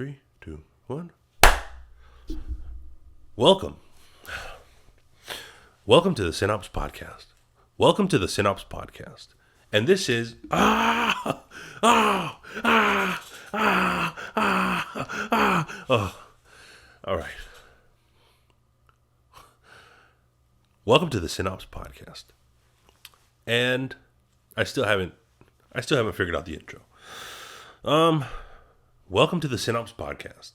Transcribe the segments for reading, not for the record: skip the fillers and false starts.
3, 2, 1. Welcome. Welcome to the Cine-ops podcast. Welcome to the Cine-ops podcast. And this is oh. All right. Welcome to the Cine-ops podcast. And I still haven't figured out the intro. Welcome to the Cine-ops podcast.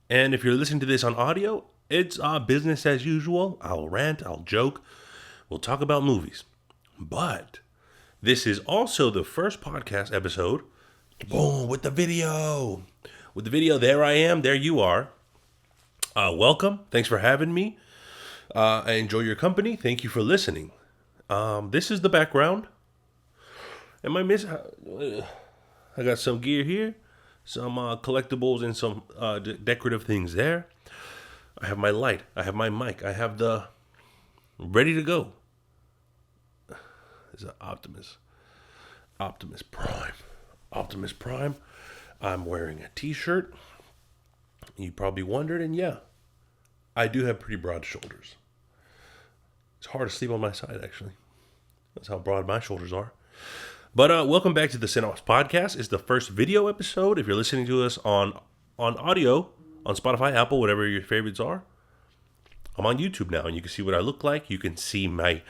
And if you're listening to this on audio, it's business as usual. I'll rant, I'll joke, we'll talk about movies. But this is also the first podcast episode, boom, with the video. With the video, there I am, there you are. Welcome, thanks for having me. I enjoy your company, thank you for listening. This is the background. Am I missing? I got some gear here, some collectibles and some decorative things there. I have my light, I have my mic, I have the ready to go. This is Optimus Prime. I'm wearing a t-shirt. You probably wondered, and yeah, I do have pretty broad shoulders. It's hard to sleep on my side, actually. That's how broad my shoulders are. But welcome back to the Cine-ops podcast. It's the first video episode. If you're listening to us on audio, on Spotify, Apple, whatever your favorites are, I'm on YouTube now, and you can see what I look like. You can see my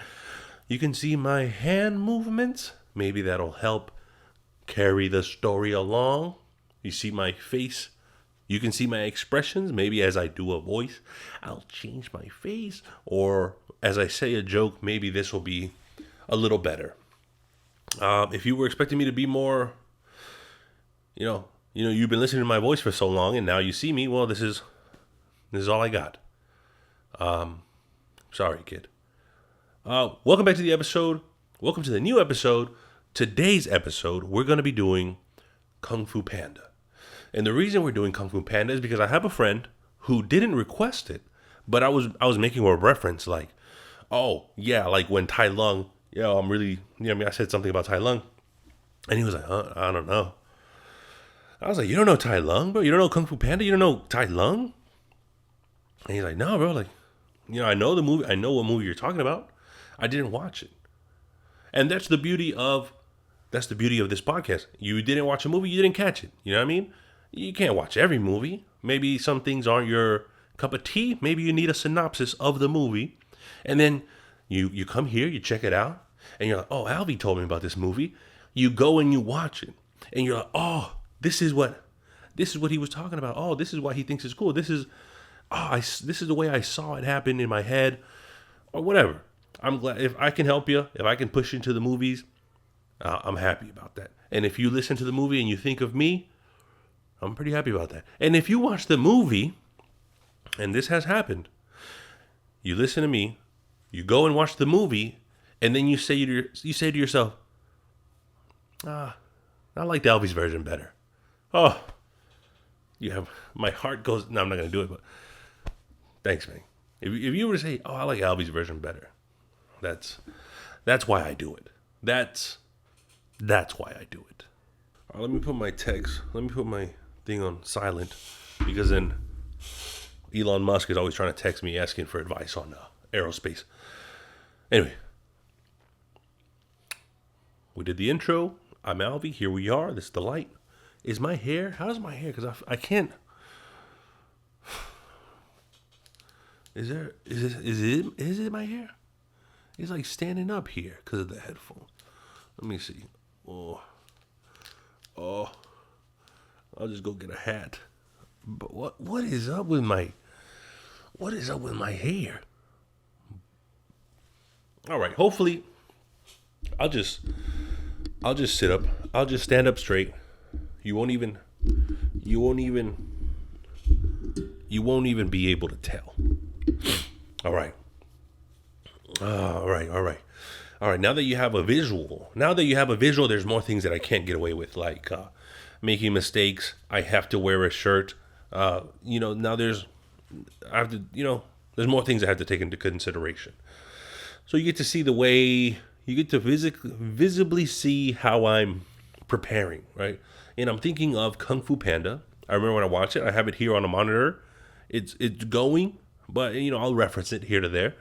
hand movements. Maybe that'll help carry the story along. You see my face. You can see my expressions. Maybe as I do a voice, I'll change my face. Or as I say a joke, maybe this will be a little better. If you were expecting me to be more, you've been listening to my voice for so long and now you see me, well, this is all I got. Sorry, kid. Welcome back to the episode. Welcome to the new episode. Today's episode, we're going to be doing Kung Fu Panda. And the reason we're doing Kung Fu Panda is because I have a friend who didn't request it, but I was making a reference like, oh, yeah, like when Tai Lung, I said something about Tai Lung, and he was like, I don't know. I was like, you don't know Tai Lung, bro? You don't know Kung Fu Panda? You don't know Tai Lung? And he's like, no, bro, like, I know the movie, I know what movie you're talking about. I didn't watch it. And that's the beauty of this podcast. You didn't watch a movie, you didn't catch it. You know what I mean? You can't watch every movie. Maybe some things aren't your cup of tea. Maybe you need a synopsis of the movie. And then you come here, you check it out, and you're like, oh, Alvy told me about this movie. You go and you watch it. And you're like, oh, this is what he was talking about. Oh, this is why he thinks it's cool. This is the way I saw it happen in my head, or whatever. I'm glad if I can help you, if I can push you into the movies, I'm happy about that. And if you listen to the movie and you think of me, I'm pretty happy about that. And if you watch the movie, and this has happened, you listen to me, you go and watch the movie, and then you say to yourself, I like Alvy's version better. Oh, my heart goes. No, I'm not gonna do it, but thanks, man. If you were to say, oh, I like Alvy's version better, that's why I do it. That's why I do it. All right, let me put my thing on silent, because then Elon Musk is always trying to text me asking for advice on aerospace. Anyway, we did the intro. I'm Alvy. Here we are. This is the light. Is my hair? How's my hair? Because I can't. Is it my hair? It's like standing up here because of the headphones. Let me see. Oh, I'll just go get a hat. But what is up with my hair? All right. Hopefully, I'll just sit up. I'll just stand up straight. You won't even be able to tell. All right. All right. Now that you have a visual, there's more things that I can't get away with, like making mistakes. I have to wear a shirt. Now there's more things I have to take into consideration. So you get to see you get to visibly see how I'm preparing, right? And I'm thinking of Kung Fu Panda. I remember when I watched it. I have it here on a monitor. It's going, but I'll reference it here to there.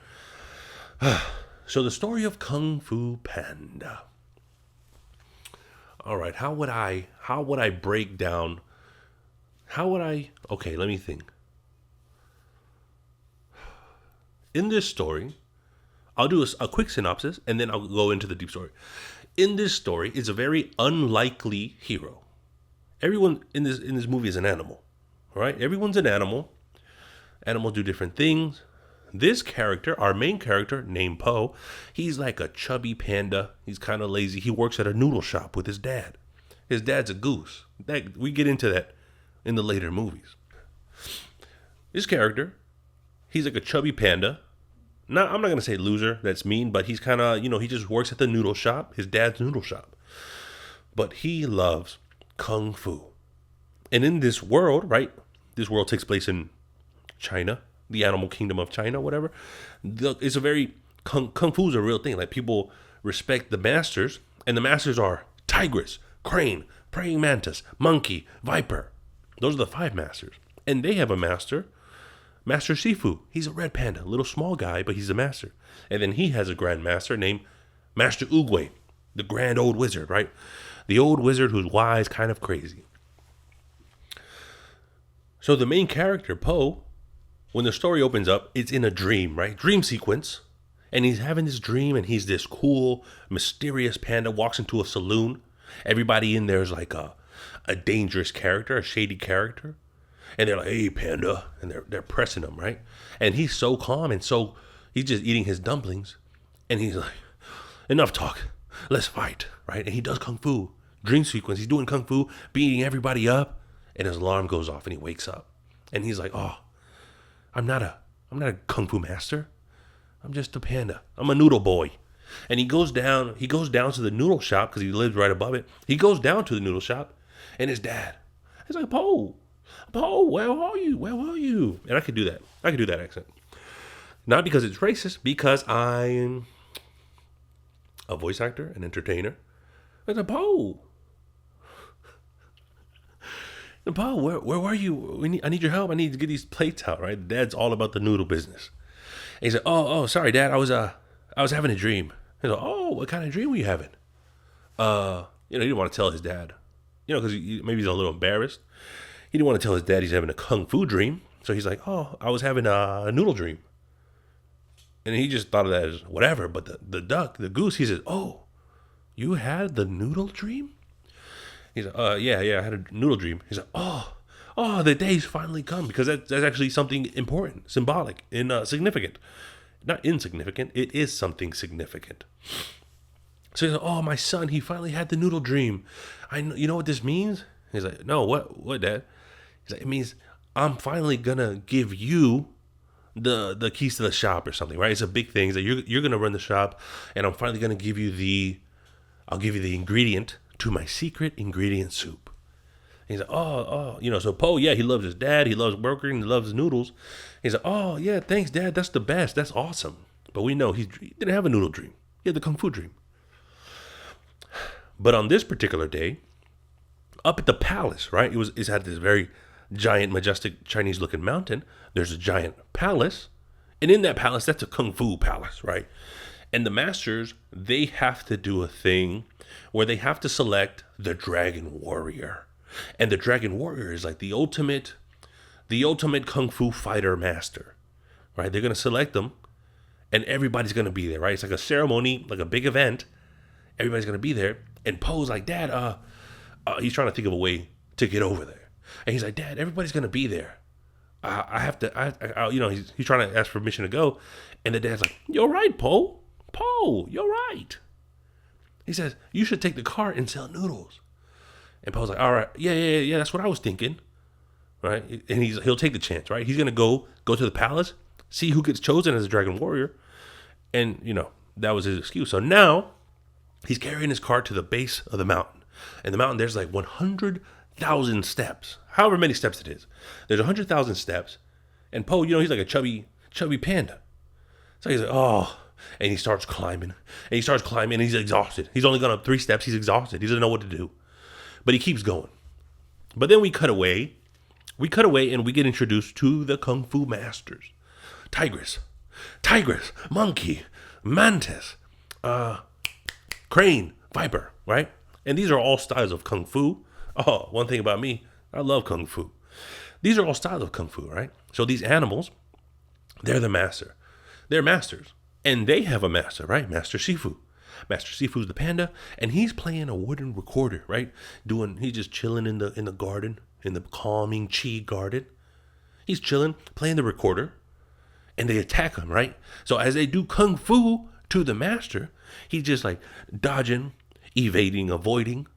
So the story of Kung Fu Panda. All right, how would I break down? Okay, let me think. In this story, I'll do a quick synopsis and then I'll go into the deep story. In this story, it's a very unlikely hero. Everyone in this movie is an animal, right? Everyone's an animal. Animals do different things. This character, our main character, named Po, he's like a chubby panda. He's kind of lazy. He works at a noodle shop with his dad. His dad's a goose. We get into that in the later movies. This character, he's like a chubby panda. I'm not going to say loser. That's mean. But he's kind of, he just works at the noodle shop. His dad's noodle shop. But he loves Kung Fu. And in this world, right? This world takes place in China, the animal kingdom of China, whatever. It's a very Kung Fu is a real thing. Like, people respect the masters, and the masters are tigress, crane, praying mantis, monkey, viper. Those are the 5 masters, and they have a master, Master Sifu. He's a red panda, a little small guy, but he's a master. And then he has a grand master named Master Oogway, the grand old wizard, right? The old wizard who's wise, kind of crazy. So the main character, Po, when the story opens up, it's in a dream, right? Dream sequence. And he's having this dream, and he's this cool, mysterious panda, walks into a saloon. Everybody in there is like a dangerous character, a shady character. And they're like, hey, panda. And they're pressing him, right? And he's so calm, and so he's just eating his dumplings. And he's like, enough talk. Let's fight, right? And he does Kung Fu. Dream sequence. He's doing Kung Fu, beating everybody up. And his alarm goes off, and he wakes up. And he's like, oh, I'm not a Kung Fu master. I'm just a panda. I'm a noodle boy. And he goes down to the noodle shop because he lives right above it. He goes down to the noodle shop, and his dad, he's like, Po, where are you? And I could do that. I could do that accent. Not because it's racist, because I'm a voice actor, an entertainer. I said, Po, where were you? I need your help. I need to get these plates out, right? Dad's all about the noodle business. And he said, oh, sorry, Dad. I was having a dream. He said, oh, what kind of dream were you having? He didn't want to tell his dad, because maybe he's a little embarrassed. He didn't want to tell his dad he's having a Kung Fu dream. So he's like, oh, I was having a noodle dream. And he just thought of that as whatever. But the goose, he says, oh, you had the noodle dream? He's like, yeah, I had a noodle dream. He's like, oh, the day's finally come, because that's actually something important, symbolic, and significant. Not insignificant. It is something significant. So he's like, oh, my son, he finally had the noodle dream. You know what this means? He's like, no, what, Dad? He's like, it means I'm finally gonna give you the keys to the shop or something, right? It's a big thing. He's like, you're gonna run the shop, and I'm finally gonna give you I'll give you the ingredient to my secret ingredient soup. And he's like, so Po, yeah, he loves his dad, he loves working, he loves noodles. He's like, oh, yeah, thanks, Dad, that's the best, that's awesome. But we know he didn't have a noodle dream. He had the Kung Fu dream. But on this particular day, up at the palace, right, it's had this very giant, majestic, Chinese-looking mountain. There's a giant palace, and in that palace, that's a Kung Fu palace, right? And the masters, they have to do a thing where they have to select the Dragon Warrior. And the Dragon Warrior is like the ultimate Kung Fu fighter master, right? They're going to select them, and everybody's going to be there, right? It's like a ceremony, like a big event. Everybody's going to be there. And Po's like, Dad, he's trying to think of a way to get over there. And he's like, Dad, everybody's going to be there. I have to, he's trying to ask permission to go. And the dad's like, you're right, Po. Po, you're right. He says, you should take the cart and sell noodles. And Po's like, all right, yeah, that's what I was thinking. Right? And he'll take the chance, right? He's going to go to the palace, see who gets chosen as a Dragon Warrior. And, that was his excuse. So now he's carrying his cart to the base of the mountain. And the mountain, there's like 100,000 steps. However many steps it is. There's 100,000 steps. And Po, he's like a chubby panda. So he's like, oh. And he starts climbing. And he's exhausted. He's only gone up 3 steps. He's exhausted. He doesn't know what to do. But he keeps going. But then we cut away we cut away and we get introduced to the Kung Fu masters. Tigress, monkey, mantis, crane, viper, right? And these are all styles of Kung Fu. Oh, one thing about me, I love Kung Fu. These are all styles of Kung Fu, right? So these animals, they're the master. They're masters. And they have a master, right? Master Shifu. Master Shifu's the panda, and he's playing a wooden recorder, right? He's just chilling in the garden, in the calming chi garden. He's chilling, playing the recorder, and they attack him, right? So as they do Kung Fu to the master, he's just like dodging, evading, avoiding,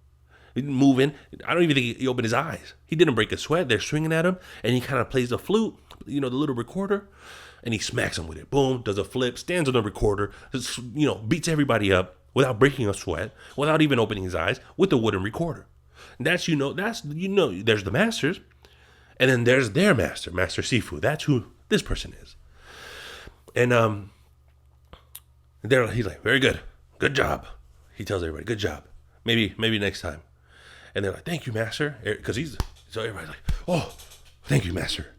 moving. I don't even think he opened his eyes. He didn't break a sweat. They're swinging at him, and he kind of plays the flute, the little recorder, and he smacks him with it. Boom, does a flip, stands on the recorder, beats everybody up without breaking a sweat, without even opening his eyes, with the wooden recorder. There's the masters, and then there's their master, Master Sifu. That's who this person is. And he's like, very good, good job. He tells everybody, good job. Maybe next time. And they're like, thank you, master, because so everybody's like, oh, thank you, master,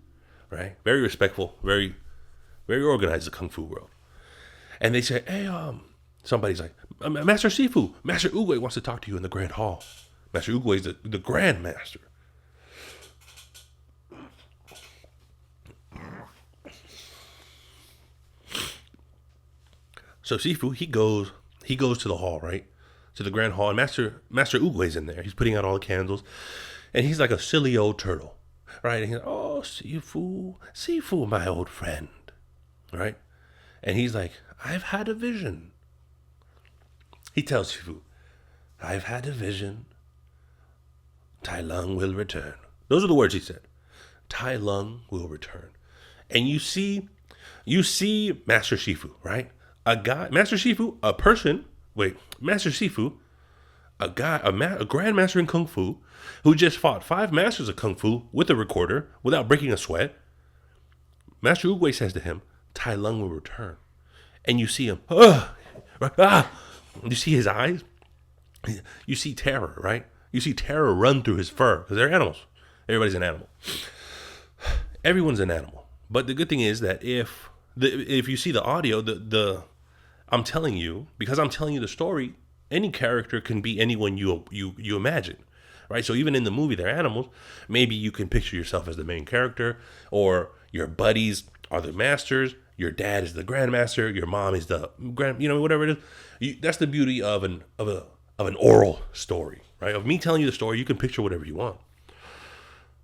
right? Very respectful, very, very organized, the Kung Fu world. And they say, hey, somebody's like, Master Sifu, Master Oogway wants to talk to you in the Grand Hall. Master Oogway is the Grand Master. So Sifu, he goes to the hall, right? To the Grand Hall, and Master Oogway's in there. He's putting out all the candles, and he's like a silly old turtle, right? And he's like, oh, Sifu, my old friend, right? And he's like, I've had a vision. He tells Sifu, I've had a vision. Tai Lung will return. Those are the words he said. Tai Lung will return. And you see Master Shifu, right? Master Shifu, a grandmaster in Kung Fu, who just fought 5 masters of Kung Fu with a recorder without breaking a sweat. Master Oogway says to him, Tai Lung will return. And you see him, you see his eyes, you see terror, right? You see terror run through his fur, because they're animals. Everybody's an animal. Everyone's an animal. But the good thing is that if you see the audio, I'm telling you, because I'm telling you the story, any character can be anyone you imagine, right? So even in the movie, they're animals. Maybe you can picture yourself as the main character, or your buddies are the masters. Your dad is the grandmaster. Your mom is the whatever it is. That's the beauty of an oral story, right? Of me telling you the story, you can picture whatever you want.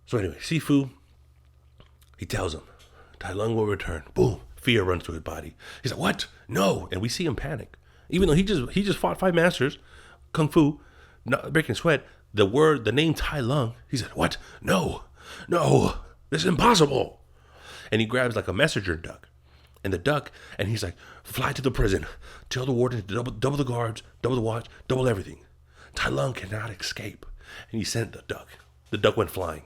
So anyway, Sifu, he tells him, Tai Lung will return. Boom. Fear runs through his body. He's like, what? No. And we see him panic. Even though he just fought 5 masters, Kung Fu, not breaking sweat, the name Tai Lung, he said, what? No, this is impossible. And he grabs like a messenger duck. And he's like, fly to the prison. Tell the warden to double the guards, double the watch, double everything. Tai Lung cannot escape. And he sent the duck. The duck went flying.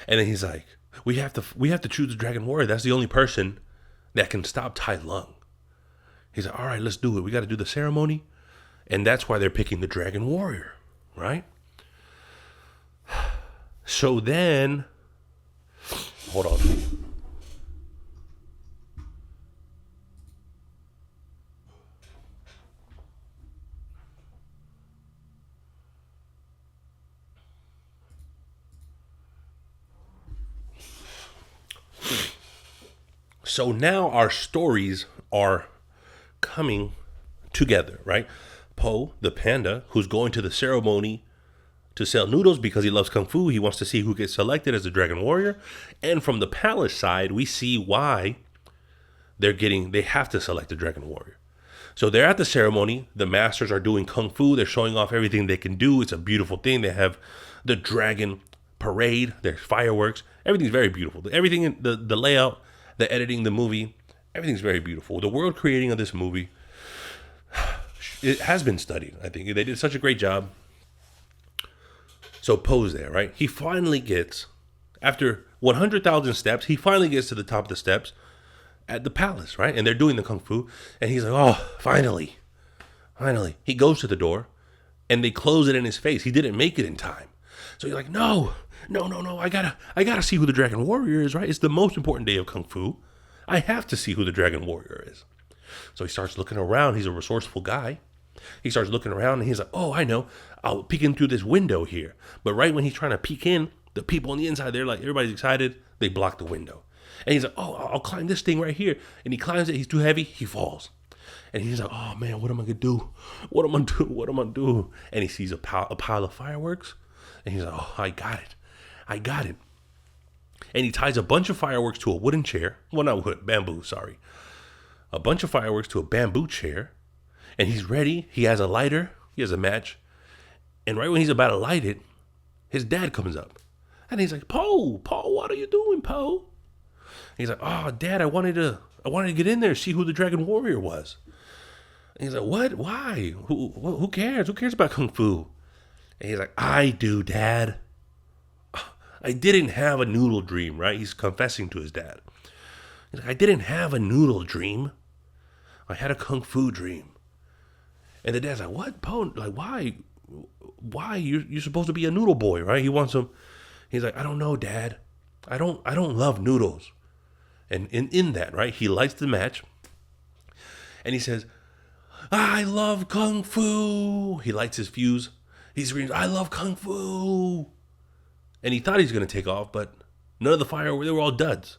And then he's like, we have to choose the Dragon Warrior. That's the only person that can stop Tai Lung. He's like, all right, let's do it. We got to do the ceremony. And that's why they're picking the Dragon Warrior, right? So then, hold on. So now our stories are coming together, right? Po, the panda, who's going to the ceremony to sell noodles because he loves Kung Fu. He wants to see who gets selected as the Dragon Warrior. And from the palace side, we see why they have to select the Dragon Warrior. So they're at the ceremony. The masters are doing Kung Fu. They're showing off everything they can do. It's a beautiful thing. They have the dragon parade. There's fireworks. Everything's very beautiful. Everything in the layout, the editing, the movie, everything's very beautiful. The world creating of this movie, it has been studied. I think they did such a great job. So Poe's there, right? He finally gets, after 100,000 steps, he finally gets to the top of the steps at the palace, right? And they're doing the Kung Fu. And he's like, oh, finally. He goes to the door and they close it in his face. He didn't make it in time. So you're like, no, no, no, no. I gotta see who the Dragon Warrior is, right? It's the most important day of Kung Fu. I have to see who the Dragon Warrior is. So he starts looking around. He's a resourceful guy. He starts looking around and he's like, oh, I know. I'll peek in through this window here. But right when he's trying to peek in, the people on the inside, they're like, everybody's excited. They block the window. And he's like, oh, I'll climb this thing right here. And he climbs it. He's too heavy. He falls. And he's like, oh, man, what am I going to do? What am I going to do? What am I going to do? And he sees a pile of fireworks. And he's like, oh, I got it. I got it. And he ties a bunch of fireworks to a wooden chair. Well, not wood, bamboo, sorry. A bunch of fireworks to a bamboo chair. And he's ready. He has a lighter. He has a match. And right when he's about to light it, his dad comes up. And he's like, Poe, what are you doing, Poe? He's like, oh, Dad, I wanted to get in there, see who the Dragon Warrior was. And he's like, what? Why? Who cares? Who cares about Kung Fu? And he's like, I do, Dad. I didn't have a noodle dream, right? He's confessing to his dad. He's like, I didn't have a noodle dream. I had a Kung Fu dream. And the dad's like, what, Poe? Like, why? Why? You're supposed to be a noodle boy, right? He wants him. He's like, I don't know, Dad. I don't love noodles. And in that, right, he lights the match. And he says, I love Kung Fu. He lights his fuse. He screams, I love Kung Fu. And he thought he was going to take off, but none of the fireworks, they were all duds.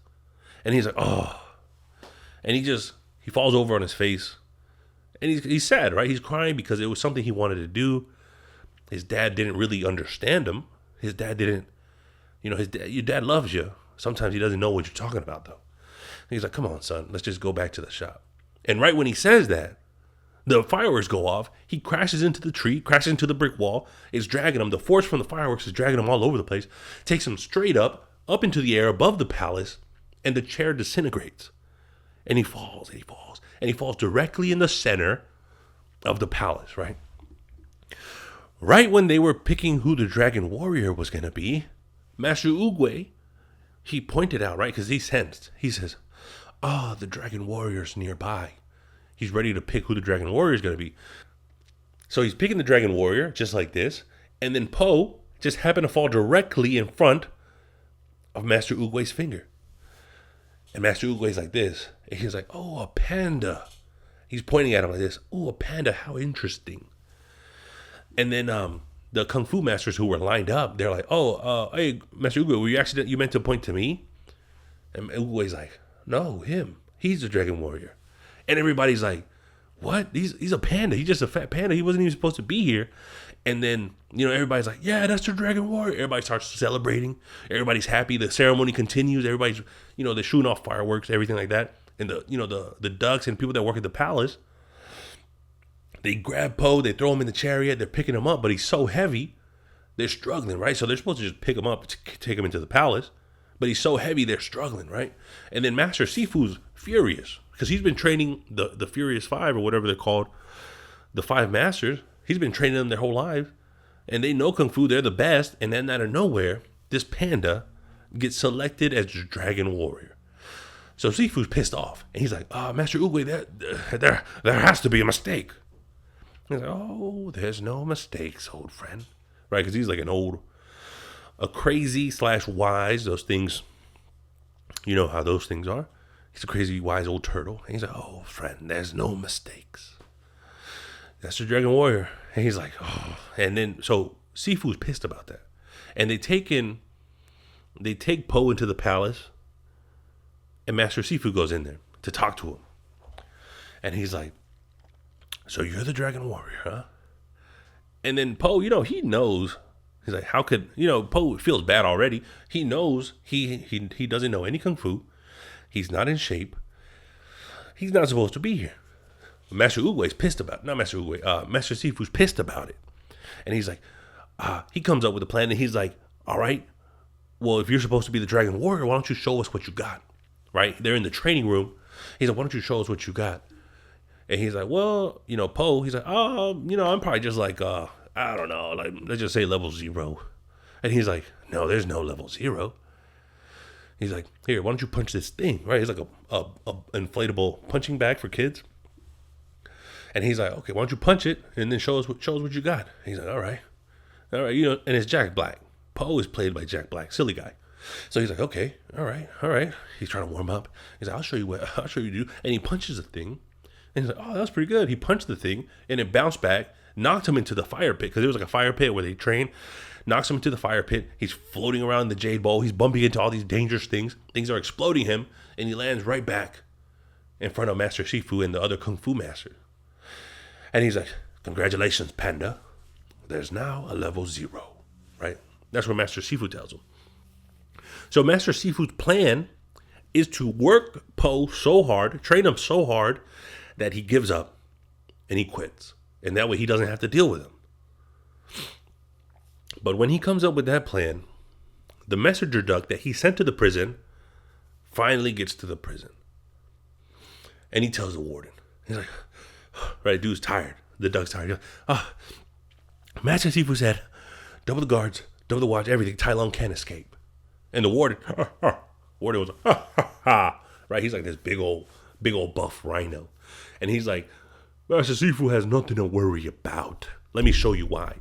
And he's like, oh. And he falls over on his face. And he's sad, right? He's crying because it was something he wanted to do. His dad didn't really understand him. His dad didn't, your dad loves you. Sometimes he doesn't know what you're talking about, though. And he's like, come on, son, let's just go back to the shop. And right when he says that, the fireworks go off. He crashes into the tree, crashes into the brick wall. It's dragging him. The force from the fireworks is dragging him all over the place. Takes him straight up into the air above the palace, and the chair disintegrates. And he falls, and he falls, and he falls directly in the center of the palace, right? Right when they were picking who the Dragon Warrior was going to be, Master Oogway, he pointed out, right, because he sensed. He says, the Dragon Warrior's nearby. He's ready to pick who the Dragon Warrior is going to be. So he's picking the Dragon Warrior, just like this. And then Poe just happened to fall directly in front of Master Oogway's finger. And Master Oogway's like this. And he's like, oh, a panda. He's pointing at him like this. Oh, a panda, how interesting. And then the Kung Fu masters who were lined up, they're like, hey, Master Oogway, were you meant to point to me? And Oogway's like, no, him. He's the Dragon Warrior. And everybody's like, what? He's a panda. He's just a fat panda. He wasn't even supposed to be here. And then, everybody's like, yeah, that's the Dragon Warrior. Everybody starts celebrating. Everybody's happy. The ceremony continues. Everybody's, they're shooting off fireworks, everything like that. And the ducks and people that work at the palace, they grab Poe. They throw him in the chariot. They're picking him up, but he's so heavy. They're struggling, right? So they're supposed to just pick him up, take him into the palace. But he's so heavy, they're struggling, right? And then Master Sifu's furious because he's been training the Furious Five or whatever they're called, the five masters. He's been training them their whole life. And they know Kung Fu, they're the best. And then out of nowhere, this panda gets selected as the Dragon Warrior. So Sifu's pissed off. And he's like, Master Oogway, there has to be a mistake. He's like, oh, there's no mistakes, old friend. Right, because he's like a crazy / wise, those things, you know how those things are. He's a crazy, wise old turtle. And he's like, oh, friend, there's no mistakes. That's the Dragon Warrior. And he's like, oh. And then, so Sifu's pissed about that. And they take Poe into the palace. And Master Sifu goes in there to talk to him. And he's like, so you're the Dragon Warrior, huh? And then Poe, he knows. He's like, how could, Poe feels bad already. He knows he doesn't know any Kung Fu. He's not in shape. He's not supposed to be here. Master Oogway's pissed about it. Not Master Oogway. Master Sifu's pissed about it. And he's like, he comes up with a plan and he's like, all right, well, if you're supposed to be the Dragon Warrior, why don't you show us what you got? Right? They're in the training room. He's like, why don't you show us what you got? And he's like, well, Poe, he's like, I'm probably just like, I don't know, like, let's just say level 0. And he's like, no, there's no level 0. He's like, here, why don't you punch this thing, right? It's like a inflatable punching bag for kids. And he's like, okay, why don't you punch it and then show us what you got? And he's like, all right, and it's Jack Black. Po is played by Jack Black, silly guy. So he's like, okay, all right. He's trying to warm up. He's like, I'll show you what you do. And he punches the thing. And he's like, oh, that was pretty good. He punched the thing and it bounced back, knocked him into the fire pit, because it was like a fire pit where they train. Knocks him into the fire pit. He's floating around in the jade bowl. He's bumping into all these dangerous things. Things are exploding him. And he lands right back in front of Master Shifu and the other Kung Fu master. And he's like, congratulations, Panda. There's now a level 0, right? That's what Master Shifu tells him. So Master Shifu's plan is to work Po so hard, train him so hard, that he gives up and he quits. And that way he doesn't have to deal with him. But when he comes up with that plan, the messenger duck that he sent to the prison finally gets to the prison. And he tells the warden. He's like, right, dude's tired. The duck's tired. Master Shifu said, double the guards, double the watch, everything. Tai Lung can't escape. And the warden was like, right? He's like this big old buff rhino. And he's like, Master Shifu has nothing to worry about. Let me show you why.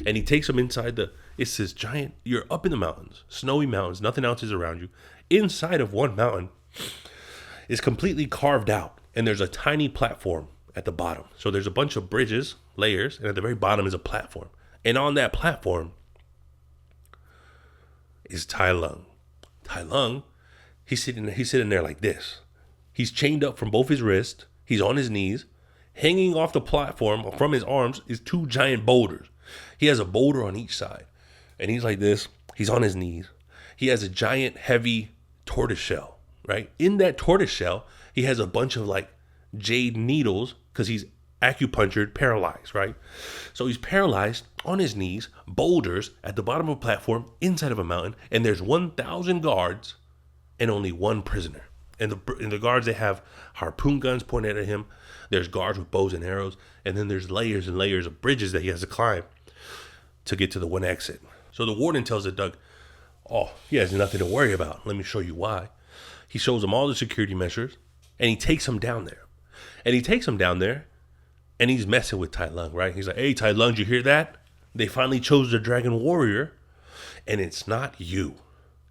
And he takes him inside it's this giant, you're up in the mountains, snowy mountains, nothing else is around you. Inside of one mountain is completely carved out. And there's a tiny platform at the bottom. So there's a bunch of bridges, layers, and at the very bottom is a platform. And on that platform is Tai Lung. Tai Lung, he's sitting there like this. He's chained up from both his wrists. He's on his knees. Hanging off the platform from his arms is 2 giant boulders. He has a boulder on each side. And he's like this. He's on his knees. He has a giant, heavy tortoise shell, right? In that tortoise shell, he has a bunch of like jade needles because he's acupunctured, paralyzed, right? So he's paralyzed on his knees, boulders at the bottom of a platform inside of a mountain, and there's 1,000 guards and only 1 prisoner. And the guards, they have harpoon guns pointed at him. There's guards with bows and arrows, and then there's layers and layers of bridges that he has to climb to get to the one exit. So the warden tells the duck, oh, he has nothing to worry about. Let me show you why. He shows him all the security measures, and he takes him down there. And he's messing with Tai Lung, right? He's like, hey, Tai Lung, did you hear that? They finally chose the dragon warrior, and it's not you.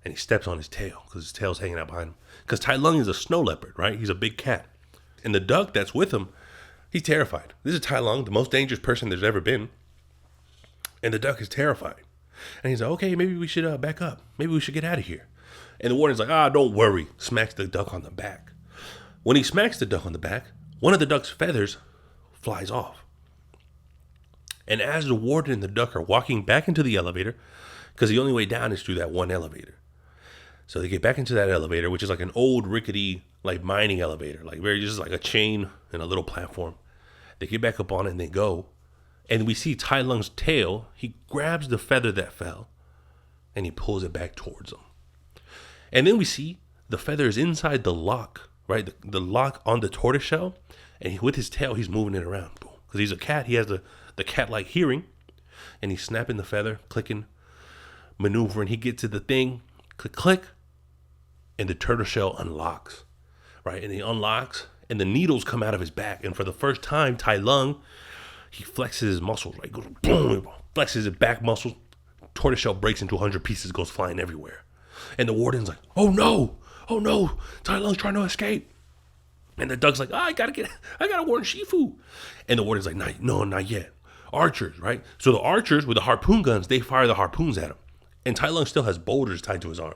And he steps on his tail because his tail's hanging out behind him. Because Tai Lung is a snow leopard, right? He's a big cat. And the duck that's with him, he's terrified. This is Tai Lung, the most dangerous person there's ever been. And the duck is terrified. And he's like, okay, maybe we should back up. Maybe we should get out of here. And the warden's like, don't worry. Smacks the duck on the back. When he smacks the duck on the back, one of the duck's feathers flies off. And as the warden and the duck are walking back into the elevator, because the only way down is through that one elevator. So they get back into that elevator, which is like an old rickety, like mining elevator, like very just like a chain and a little platform. They get back up on it and they go. And we see Tai Lung's tail. He grabs the feather that fell and he pulls it back towards him. And then we see the feather is inside the lock, right? The lock on the tortoise shell. And with his tail, he's moving it around. Because he's a cat. He has the cat-like hearing. And he's snapping the feather, clicking, maneuvering. He gets to the thing, click, click. And the turtle shell unlocks, right? And he unlocks, and the needles come out of his back. And for the first time, Tai Lung, he flexes his muscles, right? Goes boom, flexes his back muscles. Tortoise shell breaks into 100 pieces, goes flying everywhere. And the warden's like, oh no, Tai Lung's trying to escape. And the duck's like, I gotta warn Shifu. And the warden's like, not yet. Archers, right? So the archers with the harpoon guns, they fire the harpoons at him. And Tai Lung still has boulders tied to his arm.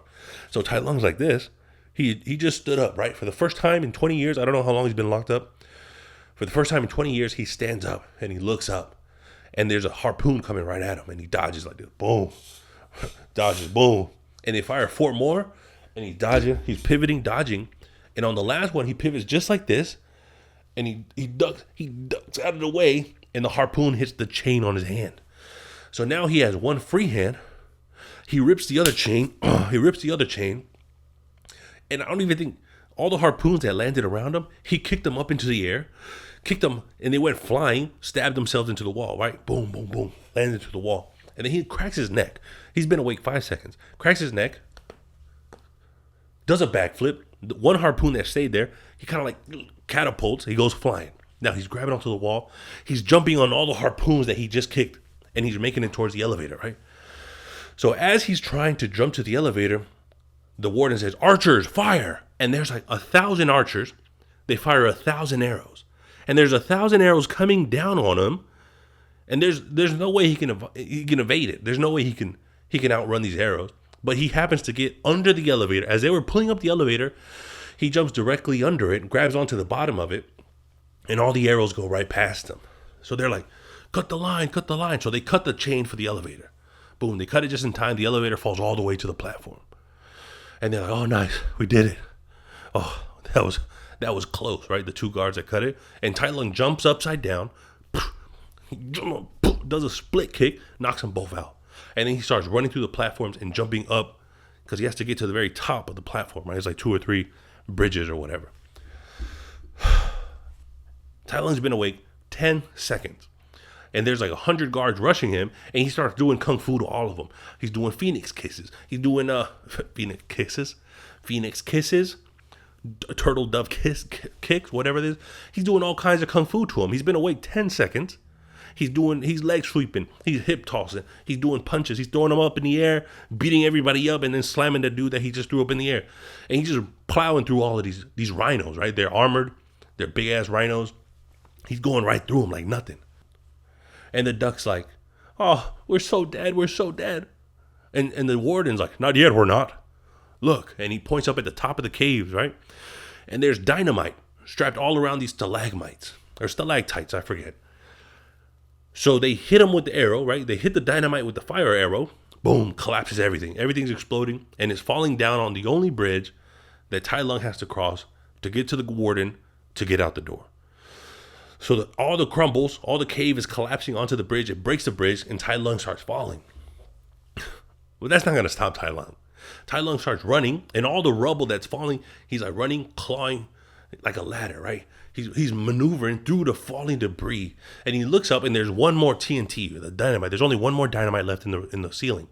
So Tai Lung's like this. He just stood up, right? For the first time in 20 years, I don't know how long he's been locked up. For the first time in 20 years, he stands up and he looks up. And there's a harpoon coming right at him. And he dodges like this. Boom. Dodges, boom. And they fire 4 more. And he's dodging. He's pivoting, dodging. And on the last one, he pivots just like this. And he ducks out of the way. And the harpoon hits the chain on his hand. So now he has one free hand. He rips the other chain. And I don't even think all the harpoons that landed around him, he kicked them up into the air, kicked them, and they went flying, stabbed themselves into the wall, right? Boom, boom, boom, landed into the wall. And then he cracks his neck. He's been awake 5 seconds. Cracks his neck, does a backflip. The one harpoon that stayed there, he kind of like catapults. He goes flying. Now he's grabbing onto the wall. He's jumping on all the harpoons that he just kicked, and he's making it towards the elevator, right? So as he's trying to jump to the elevator, the warden says, "Archers, fire!" And there's like 1,000 archers. They fire 1,000 arrows, and there's 1,000 arrows coming down on him. And there's no way he can evade it. There's no way he can outrun these arrows. But he happens to get under the elevator. As they were pulling up the elevator, he jumps directly under it and grabs onto the bottom of it, and all the arrows go right past him. So they're like, cut the line, cut the line. So they cut the chain for the elevator. Boom, they cut it just in time. The elevator falls all the way to the platform. And they're like, oh, nice, we did it. Oh, that was close, right? The two guards that cut it. And Tai Lung jumps upside down, does a split kick, knocks them both out. And then he starts running through the platforms and jumping up because he has to get to the very top of the platform, right? It's like 2 or 3 bridges or whatever. Tai Lung's been awake 10 seconds. And there's like 100 guards rushing him, and he starts doing kung fu to all of them. He's doing phoenix kisses. He's doing phoenix kisses, turtle dove kicks, whatever it is. He's doing all kinds of kung fu to him. He's been awake 10 seconds. He's leg sweeping. He's hip tossing. He's doing punches. He's throwing them up in the air, beating everybody up, and then slamming the dude that he just threw up in the air. And he's just plowing through all of these rhinos, right? They're armored. They're big ass rhinos. He's going right through them like nothing. And the duck's like, oh, we're so dead. We're so dead. And the warden's like, not yet. We're not. Look. And he points up at the top of the caves, right? And there's dynamite strapped all around these stalagmites or stalactites. I forget. So they hit him with the arrow, right? They hit the dynamite with the fire arrow. Boom, collapses everything. Everything's exploding, and it's falling down on the only bridge that Tai Lung has to cross to get to the warden to get out the door. So all the crumbles, all the cave is collapsing onto the bridge. It breaks the bridge, and Tai Lung starts falling. Well, that's not going to stop Tai Lung. Tai Lung starts running, and all the rubble that's falling, he's like running, clawing like a ladder, right? He's maneuvering through the falling debris, and he looks up, and there's one more TNT, the dynamite. There's only one more dynamite left in the ceiling,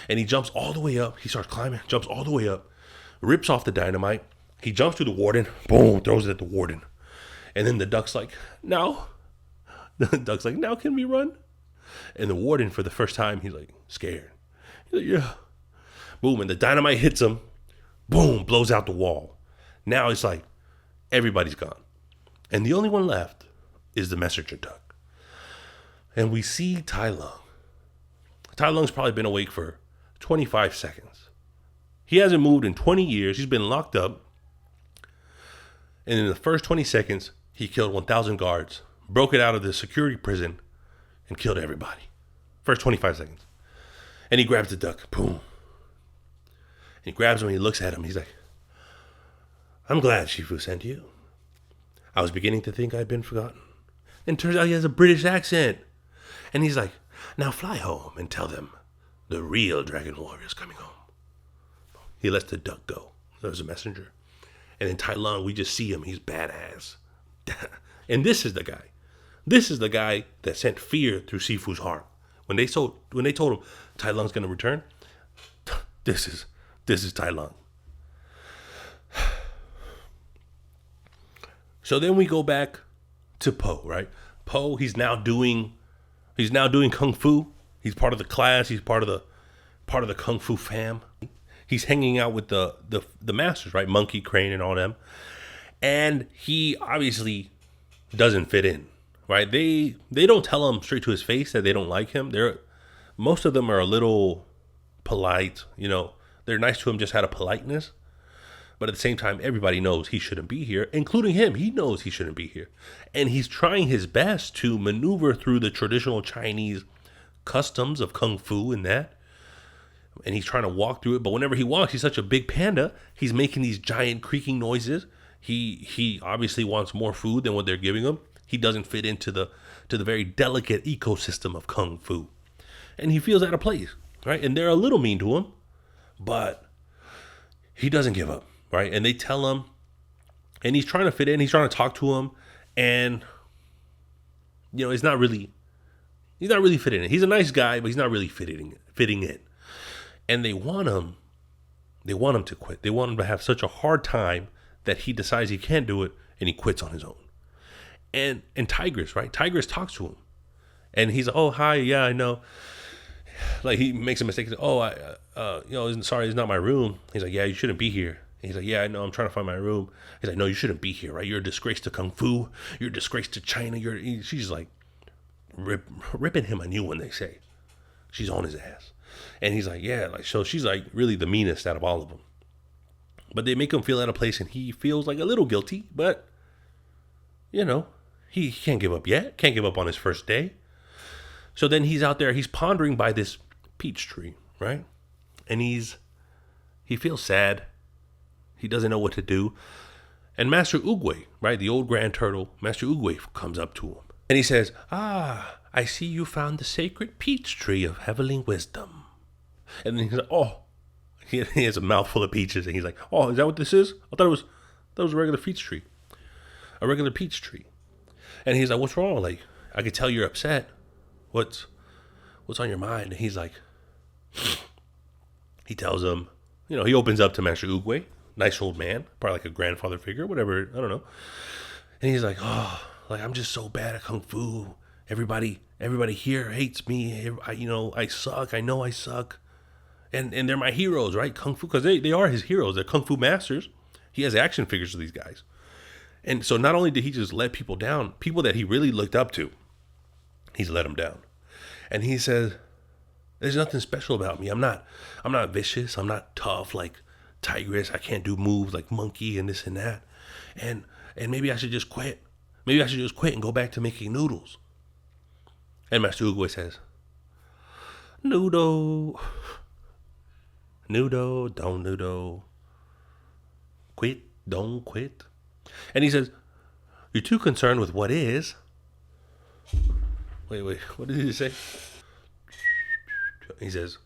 and he jumps all the way up. He starts climbing, jumps all the way up, rips off the dynamite. He jumps to the warden, boom, throws it at the warden, and then the duck's like, "Now," the duck's like, "Now can we run?" And the warden, for the first time, he's like scared. He's like, "Yeah." Boom, and the dynamite hits him, boom, blows out the wall. Now it's like everybody's gone. And the only one left is the messenger duck. And we see Tai Lung. Tai Lung's probably been awake for 25 seconds. He hasn't moved in 20 years. He's been locked up. And in the first 20 seconds, he killed 1,000 guards, broke it out of the security prison, and killed everybody. First 25 seconds. And he grabs the duck. Boom. And he grabs him and he looks at him. He's like, "I'm glad Shifu sent you. I was beginning to think I'd been forgotten." And turns out he has a British accent. And he's like, "Now fly home and tell them the real Dragon Warrior's coming home." He lets the duck go. There's a messenger. And in Tai Lung, we just see him. He's badass. And this is the guy. This is the guy that sent fear through Sifu's heart. When they told him Tai Lung's going to return, this is Tai Lung. So then we go back to Po, right? Po, he's now doing kung fu. He's part of the class. He's part of the kung fu fam. He's hanging out with the masters, right? Monkey, Crane, and all them. And he obviously doesn't fit in, right? They don't tell him straight to his face that they don't like him. Most of them are a little polite, They're nice to him just out of politeness. But at the same time, everybody knows he shouldn't be here, including him. He knows he shouldn't be here. And he's trying his best to maneuver through the traditional Chinese customs of kung fu and that. And he's trying to walk through it. But whenever he walks, he's such a big panda. He's making these giant creaking noises. He obviously wants more food than what they're giving him. He doesn't fit into the very delicate ecosystem of kung fu. And he feels out of place, right? And they're a little mean to him, but he doesn't give up. Right, and they tell him, and he's trying to fit in. He's trying to talk to him, and he's not really fitting in. He's a nice guy, but he's not really fitting in. And they want him to quit. They want him to have such a hard time that he decides he can't do it, and he quits on his own. And Tigress, right? Tigress talks to him, and he's like, "Oh, hi, yeah, I know." like he makes a mistake. Oh, sorry, it's not my room. He's like, yeah, you shouldn't be here. And he's like, yeah, I know, I'm trying to find my room. He's like, no, you shouldn't be here, right? You're a disgrace to Kung Fu. You're a disgrace to China. She's like ripping him a new one, they say. She's on his ass. And he's like, yeah, like, so she's like really the meanest out of all of them. But they make him feel out of place, and he feels like a little guilty, but, he can't give up yet. Can't give up on his first day. So then he's out there, he's pondering by this peach tree, right? And he feels sad. He doesn't know what to do. And Master Oogway, right, the old Grand Turtle, Master Oogway comes up to him. And he says, I see you found the sacred peach tree of heavenly wisdom. And then he's like, oh, he has a mouthful of peaches. And he's like, oh, is that what this is? I thought it was a regular peach tree. A regular peach tree. And he's like, what's wrong? Like, I could tell you're upset. What's on your mind? And he's like, he tells him, he opens up to Master Oogway. Nice old man, probably like a grandfather figure, whatever, I don't know. And he's like, oh, like, I'm just so bad at Kung Fu. Everybody here hates me. I suck. I know I suck. And they're my heroes, right? Kung Fu, because they are his heroes. They're Kung Fu masters. He has action figures of these guys. And so not only did he just let people down, people that he really looked up to, he's let them down. And he says, there's nothing special about me. I'm not vicious. I'm not tough like Tigress. I can't do moves like Monkey and this and that. And maybe I should just quit. Maybe I should just quit and go back to making noodles. And Master Oogway says, Noodle, don't noodle. Quit, don't quit. And he says, you're too concerned with what is. Wait, what did he say? He says,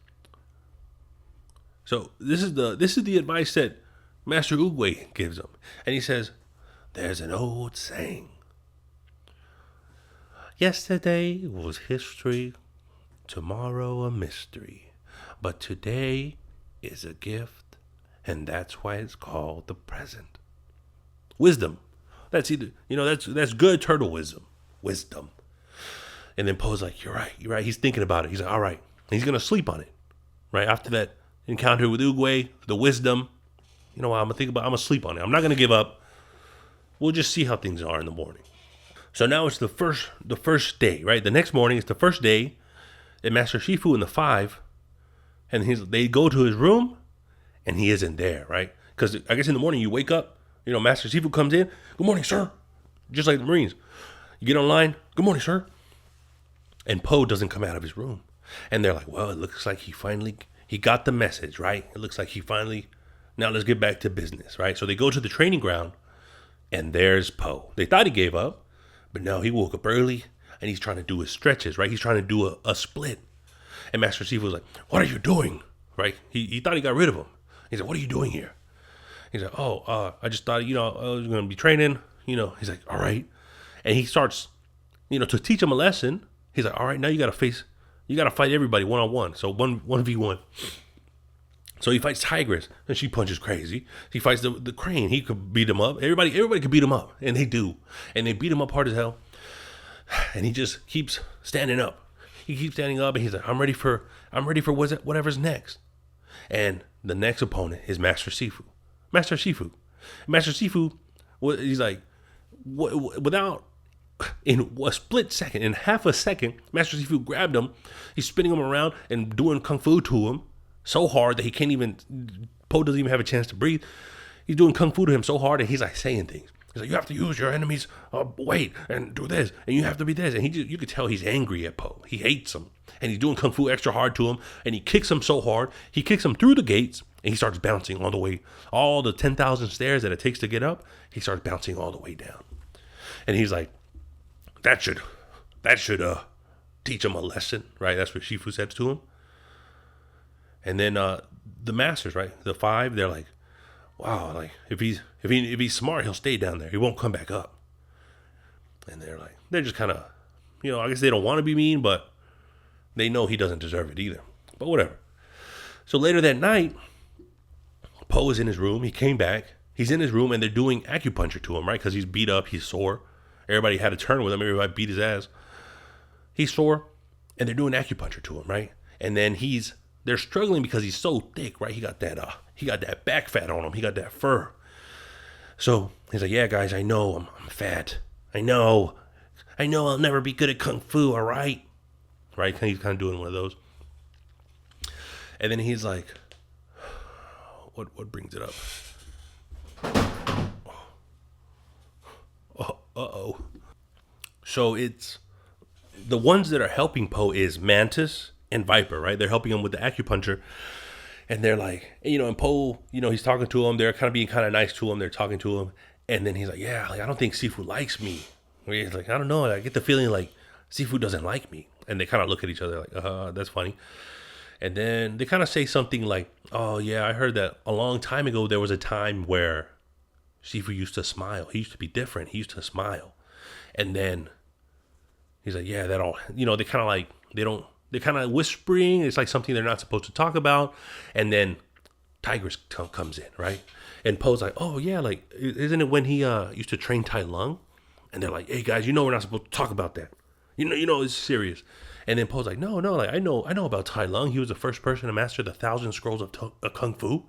so this is the advice that Master Oogway gives him. And he says, there's an old saying. Yesterday was history, tomorrow a mystery, but today is a gift, and that's why it's called the present. Wisdom. That's either, that's good turtle wisdom. Wisdom. And then Poe's like, you're right. He's thinking about it. He's like, all right. And he's going to sleep on it. Right after that encounter with Oogway, the wisdom, I'm going to sleep on it. I'm not going to give up. We'll just see how things are in the morning. So now it's the first day, right? The next morning, it's the first day that Master Shifu and the five, and they go to his room, and he isn't there, right? Because I guess in the morning you wake up, Master Shifu comes in, good morning, sir. Just like the Marines. You get online, good morning, sir. And Poe doesn't come out of his room. And they're like, well, it looks like he got the message, right? It looks like now let's get back to business, right? So they go to the training ground, and there's Poe. They thought he gave up, but no, he woke up early, and he's trying to do his stretches, right? He's trying to do a split. And Master Shifu was like, what are you doing, right? He thought he got rid of him. He's like, what are you doing here? He's like, I just thought, I was going to be training, He's like, all right. And he starts, to teach him a lesson. He's like, all right, now you got to fight everybody one-on-one. So 1v1. So he fights Tigress, and she punches crazy. He fights the crane. He could beat him up. Everybody could beat him up, and they do. And they beat him up hard as hell. And he just keeps standing up. He keeps standing up, and he's like, I'm ready for whatever's next. And the next opponent is Master Shifu. Master Shifu, he's like, without, in a split second, in half a second, Master Shifu grabbed him. He's spinning him around and doing Kung Fu to him so hard that he can't even, Poe doesn't even have a chance to breathe. He's doing Kung Fu to him so hard that he's like saying things. He's like, you have to use your enemy's weight and do this, and you have to be this. And you could tell he's angry at Poe. He hates him. And he's doing Kung Fu extra hard to him, and he kicks him so hard. He kicks him through the gates, and he starts bouncing all the way. All the 10,000 stairs that it takes to get up, he starts bouncing all the way down. And he's like, that should teach him a lesson, right? That's what Shifu says to him. And then the masters, right? The five, they're like, wow, like if he's smart, he'll stay down there. He won't come back up. And they're just kind of, I guess they don't want to be mean, but they know he doesn't deserve it either. But whatever. So later that night, Poe is in his room. He came back. He's in his room, and they're doing acupuncture to him, right? Because he's beat up. He's sore. Everybody had a turn with him. Everybody beat his ass. He's sore, and they're doing acupuncture to him, right? And then they're struggling because he's so thick, right? He got that back fat on him. He got that fur. So he's like, yeah, guys, I know I'm fat. I know I'll never be good at kung fu, all right? Right? He's kind of doing one of those. And then he's like, what brings it up? Uh-oh. So it's the ones that are helping Po is Mantis and Viper, right? They're helping him with the acupuncture. And they're like, and Po, he's talking to him. They're kind of being kind of nice to him. They're talking to him. And then he's like, yeah, like, I don't think Sifu likes me. He's like, I don't know. I get the feeling like Sifu doesn't like me. And they kind of look at each other like, that's funny. And then they kind of say something like, oh, yeah, I heard that a long time ago there was a time where Sifu used to smile. He used to be different. He used to smile. And then he's like, yeah, that all, they kind of like, they're kind of whispering. It's like something they're not supposed to talk about. And then Tigress comes in, right? And Po's like, oh, yeah, like, isn't it when he used to train Tai Lung? And they're like, hey, guys, we're not supposed to talk about that. It's serious. And then Po's like, no, like, I know about Tai Lung. He was the first person to master the 1,000 scrolls of Kung Fu,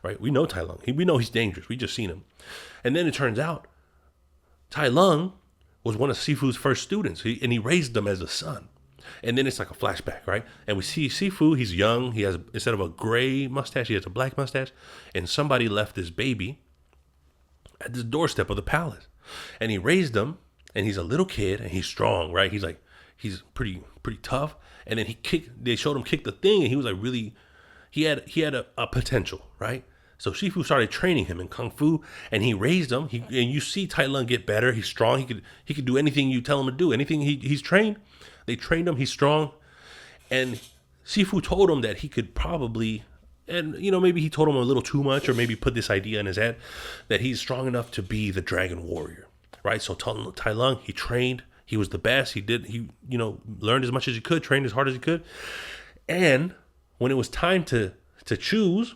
right? We know Tai Lung. We know he's dangerous. We just seen him. And then it turns out Tai Lung was one of Sifu's first students, and he raised them as a son. And then it's like a flashback, right? And we see Sifu, he's young. He has, instead of a gray mustache, he has a black mustache. And somebody left this baby at the doorstep of the palace. And he raised him, and he's a little kid, and he's strong, right? He's pretty tough. And then they showed him kick the thing, and he was like he had a potential, right? So Sifu started training him in Kung Fu, and he raised him. And you see Tai Lung get better. He's strong. He could do anything you tell him to do. Anything he's trained. They trained him. He's strong. And Sifu told him that he could probably, and maybe he told him a little too much, or maybe put this idea in his head that he's strong enough to be the Dragon Warrior, right? So Tai Lung, he trained. He was the best. He learned as much as he could, trained as hard as he could. And when it was time to choose,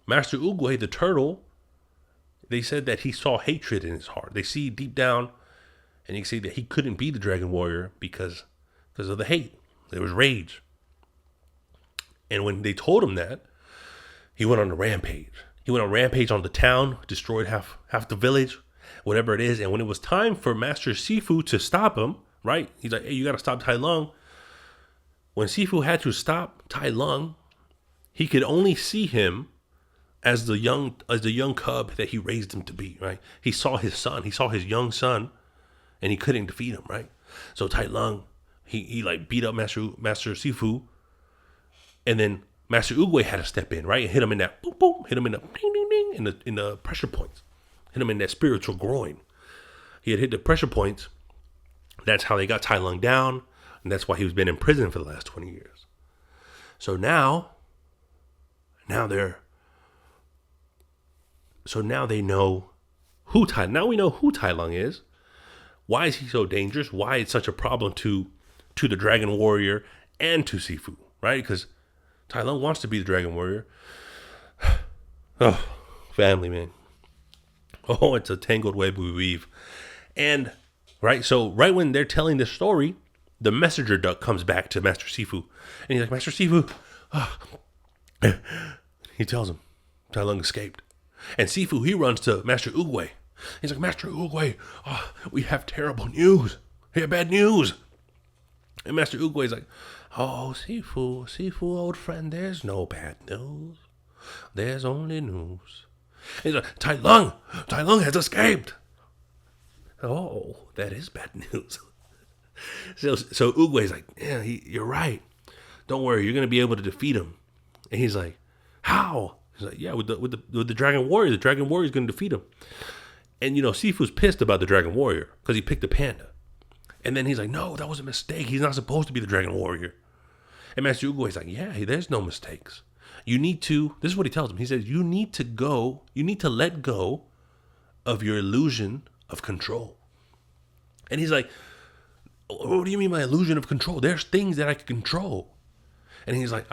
Master Oogway, the turtle, they said that he saw hatred in his heart. They see deep down, and you can see that he couldn't be the Dragon Warrior because of the hate. There was rage. And when they told him that, he went on a rampage. He went on a rampage on the town, destroyed half the village, whatever it is. And when it was time for Master Sifu to stop him, right? He's like, hey, you got to stop Tai Lung. When Sifu had to stop Tai Lung, he could only see him as the young cub that he raised him to be, right? He saw his son. He saw his young son, and he couldn't defeat him, right? So Tai Lung, he like beat up Master Sifu, and then Master Oogway had to step in, right, and hit him in that boom boom, hit him in the ding ding ding in the pressure points, hit him in that spiritual groin. He had hit the pressure points. That's how they got Tai Lung down, and that's why he was been in prison for the last 20 years. So now they know who now we know who Tai Lung is. Why is he so dangerous? Why it's such a problem to the Dragon Warrior and to Sifu, right? Because Tai Lung wants to be the Dragon Warrior. Oh, family, man. Oh, it's a tangled web we weave. And, right, so right when they're telling this story, the messenger duck comes back to Master Sifu. And he's like, Master Sifu. He tells him Tai Lung escaped. And Sifu, he runs to Master Oogway. He's like, Master Oogway, we have terrible news. We have bad news. And Master Oogway's like, oh, Sifu, old friend, there's no bad news. There's only news. And he's like, Tai Lung has escaped. Oh, that is bad news. So Oogway's like, yeah, you're right. Don't worry, you're going to be able to defeat him. And he's like, how? He's like, yeah, with the Dragon Warrior. The Dragon Warrior is going to defeat him. And, Sifu's pissed about the Dragon Warrior because he picked the panda. And then he's like, no, that was a mistake. He's not supposed to be the Dragon Warrior. And Master Oogway's like, yeah, there's no mistakes. You need to, this is what he tells him. He says, you need to let go of your illusion of control. And he's like, what do you mean by illusion of control? There's things that I can control. And he's like,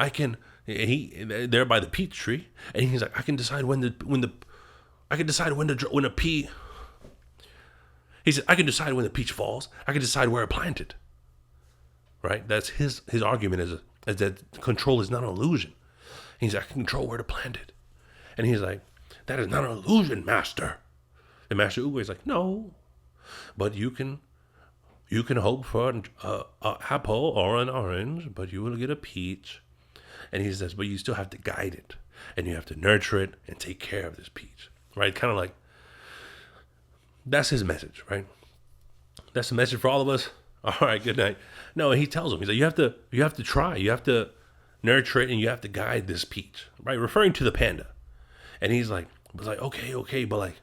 they're by the peach tree. And he's like, I can decide when a pea. He said, I can decide when the peach falls. I can decide where I plant it. Right? That's his argument is that control is not an illusion. And he's like, I can control where to plant it. And he's like, that is not an illusion, master. And Master Oogway's like, no, but you can hope for an apple or an orange, but you will get a peach. And he says, but you still have to guide it, and you have to nurture it and take care of this peach, right? Kind of like, that's his message, right? That's the message for all of us. All right, good night. No, and he tells him, he's like, you have to try, you have to nurture it, and you have to guide this peach, right? Referring to the panda. And he's like, okay, but like,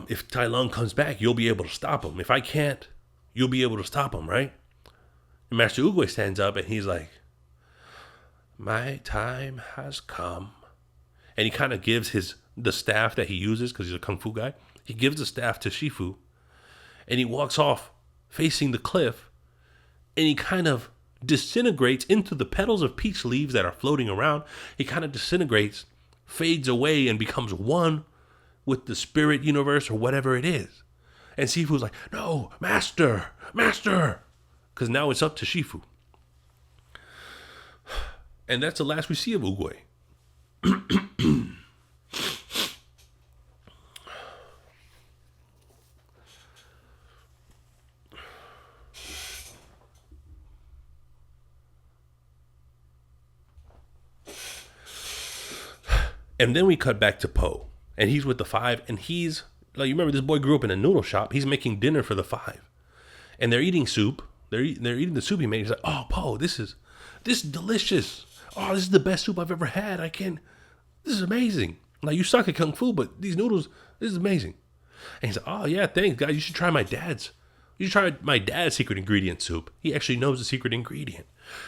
if Tai Lung comes back, you'll be able to stop him. If I can't, you'll be able to stop him, right? And Master Oogway stands up and he's like, my time has come. And he kind of gives the staff that he uses, because he's a kung fu guy. He gives the staff to Shifu, and he walks off facing the cliff, and he kind of disintegrates into the petals of peach leaves that are floating around. He kind of disintegrates, fades away, and becomes one with the spirit universe or whatever it is. And Shifu's like, no, master, because now it's up to Shifu. And that's the last we see of Oogway. And then we cut back to Po, and he's with the five, and he's like, you remember this boy grew up in a noodle shop. He's making dinner for the five, and they're eating soup. They're eating the soup he made. He's like, oh, Po, this is delicious. Oh, this is the best soup I've ever had. This is amazing. Like, you suck at kung fu, but these noodles, this is amazing. And he's like, oh yeah, thanks, guys. You should try my dad's secret ingredient soup. He actually knows the secret ingredient.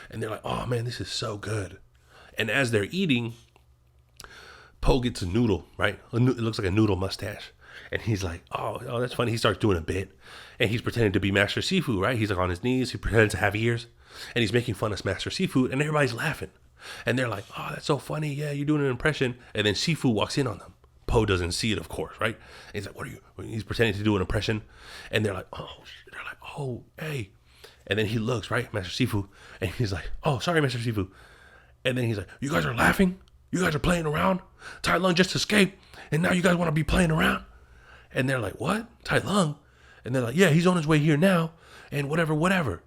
And they're like, oh man, this is so good. And as they're eating, Po gets a noodle, right? It looks like a noodle mustache. And he's like, oh, that's funny. He starts doing a bit. And he's pretending to be Master Sifu, right? He's like on his knees. He pretends to have ears. And he's making fun of Master Sifu. And everybody's laughing. And they're like, oh, that's so funny. Yeah, you're doing an impression. And then Sifu walks in on them. Po doesn't see it, of course, right? And he's like, what are you? He's pretending to do an impression. And they're like, oh, hey. And then he looks, right, Master Sifu. And he's like, oh, sorry, Master Sifu. And then he's like, you guys are laughing? You guys are playing around? Tai Lung just escaped. And now you guys want to be playing around? And they're like, what? Tai Lung? And they're like, yeah, he's on his way here now. And whatever.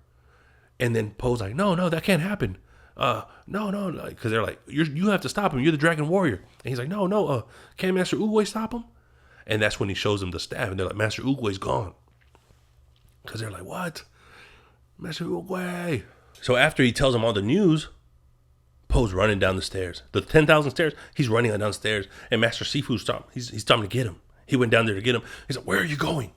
And then Po's like, no, that can't happen. No, because they're like, you have to stop him. You're the Dragon Warrior. And he's like, no, can't Master Oogway stop him? And that's when he shows them the staff, and they're like, Master Oogway's gone. Because they're like, what? Master Oogway. So after he tells them all the news, Po's running down the stairs. The 10,000 stairs, he's running down the stairs, and Master Sifu's stopped. He's stopping to get him. He went down there to get him. He's like, where are you going?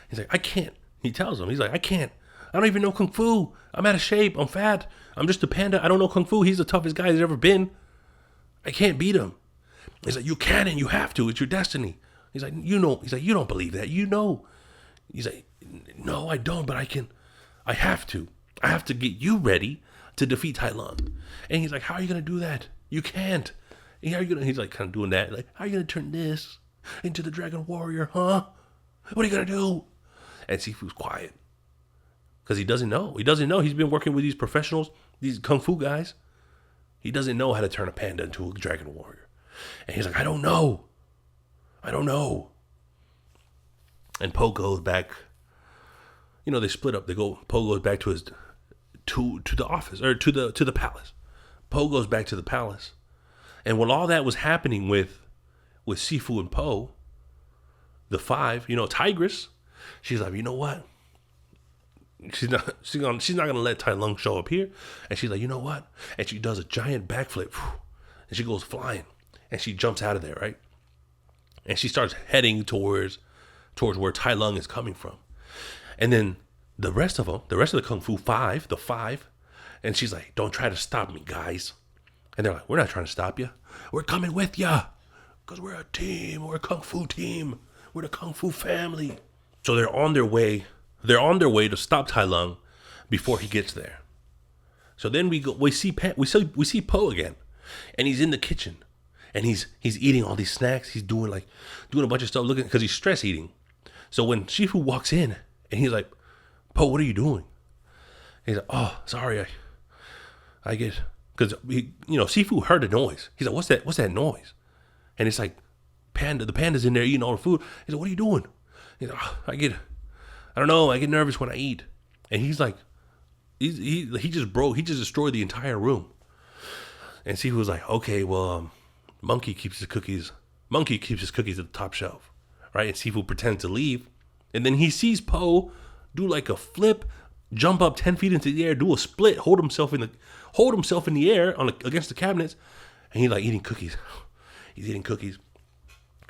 He's like, I can't. He tells him, he's like, I can't. I don't even know Kung Fu. I'm out of shape. I'm fat. I'm just a panda. I don't know Kung Fu. He's the toughest guy there's ever been. I can't beat him. He's like, you can and you have to. It's your destiny. He's like, you know. He's like, you don't believe that. You know. He's like, no, I don't, but I can. I have to. I have to get you ready to defeat Tai Lung. And he's like, how are you going to do that? You can't. And he's like kind of doing that. Like, how are you going to turn this into the Dragon Warrior, huh? What are you going to do? And Sifu's quiet. Because he doesn't know. He doesn't know. He's been working with these professionals, these kung fu guys. He doesn't know how to turn a panda into a dragon warrior. And he's like, I don't know. And Po goes back. You know, they split up. Po goes back to his to the office, or to the palace. Po goes back to the palace. And while all that was happening with Sifu and Po, the five, Tigress, she's like, you know what? She's not gonna let Tai Lung show up here. And she's like, you know what? And she does a giant backflip, and she goes flying, and she jumps out of there, right? And she starts heading towards where Tai Lung is coming from. And then the rest of the Kung Fu five, the five, and she's like, don't try to stop me, guys. And they're like, we're not trying to stop you. We're coming with ya, because we're a team. We're a Kung Fu team. We're the Kung Fu family. So they're on their way. To stop Tai Lung before he gets there. So then we see Po again, and he's in the kitchen, and he's eating all these snacks. He's doing a bunch of stuff, looking, because he's stress eating. So when Shifu walks in, and he's like, Po, what are you doing? And he's like, oh, sorry, I get, because, Sifu heard the noise. He's like, what's that noise? And it's like, the panda's in there eating all the food. He's like, what are you doing? He's like, I don't know, I get nervous when I eat. And he's like, he just destroyed the entire room. And Sifu was like, okay, well, Monkey keeps his cookies at the top shelf, right? And Sifu pretends to leave. And then he sees Po do like a flip, jump up 10 feet into the air, do a split, hold himself in the air against the cabinets, and he's like eating cookies. He's eating cookies,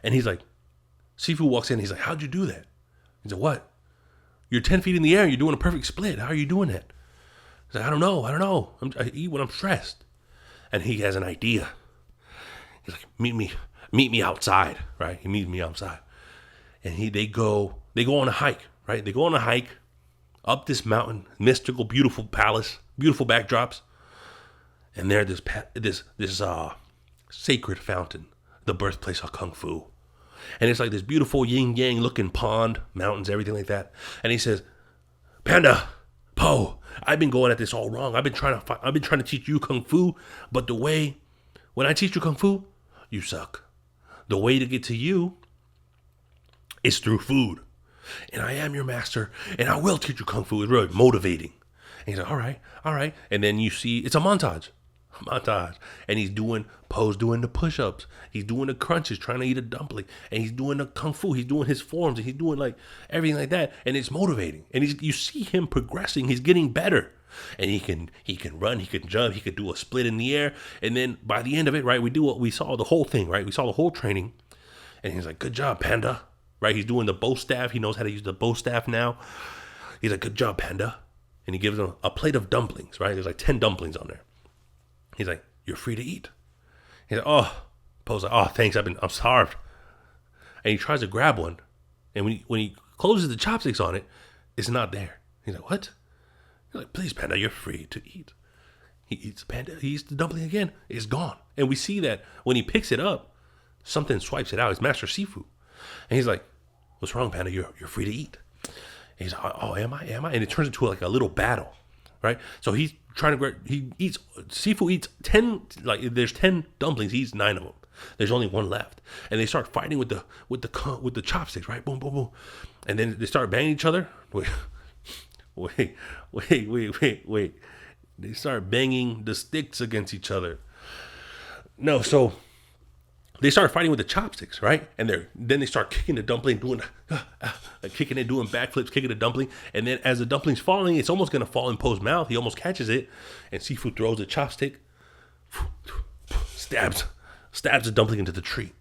and he's like, Sifu walks in. He's like, "How'd you do that?" He's like, "What? You're 10 feet in the air. You're doing a perfect split. How are you doing that?" He's like, "I don't know. I eat when I'm stressed." And he has an idea. He's like, "Meet me outside." Right? He meets me outside, and they go on a hike. Right? They go on a hike up this mountain, mystical, beautiful palace, beautiful backdrops, and there's this sacred fountain, the birthplace of Kung Fu. And it's like this beautiful yin-yang looking pond, mountains, everything like that. And he says, "Panda, Po, I've been going at this all wrong. I've been trying to teach you Kung Fu, but when I teach you Kung Fu, you suck. The way to get to you is through food. And I am your master, and I will teach you Kung Fu." It's really motivating. And he's like, all right. And then you see, it's a montage. And Po's doing the push-ups. He's doing the crunches, trying to eat a dumpling. And he's doing the Kung Fu. He's doing his forms, and he's doing like everything like that. And it's motivating. And you see him progressing. He's getting better. And he can run, he can jump, he could do a split in the air. And then by the end of it, right, we saw the whole thing, right? We saw the whole training. And he's like, "Good job, Panda." Right? He's doing the bow staff. He knows how to use the bow staff now. He's like, "Good job, Panda." And he gives him a plate of dumplings, right? There's like 10 dumplings on there. He's like, "You're free to eat." He's like, Po's like, "Oh, thanks. I'm starved." And he tries to grab one. And when he closes the chopsticks on it, it's not there. He's like, "What?" He's like, "Please, Panda, you're free to eat." He eats the dumpling again. It's gone. And we see that when he picks it up, something swipes it out. It's Master Sifu. And he's like, "What's wrong, Panda? You're free to eat." And he's like, "Oh, am I? And it turns into like a little battle, right? So he's trying to Sifu eats 10, like there's 10 dumplings. He eats 9 of them. There's only one left. And they start fighting with the chopsticks, right? Boom, boom, boom. And then they start banging each other. Wait. They start banging the sticks against each other. No, so they start fighting with the chopsticks, right? And then they start kicking the dumpling, doing backflips, kicking the dumpling. And then as the dumpling's falling, it's almost going to fall in Po's mouth. He almost catches it. And Sifu throws a chopstick, stabs the dumpling into the tree.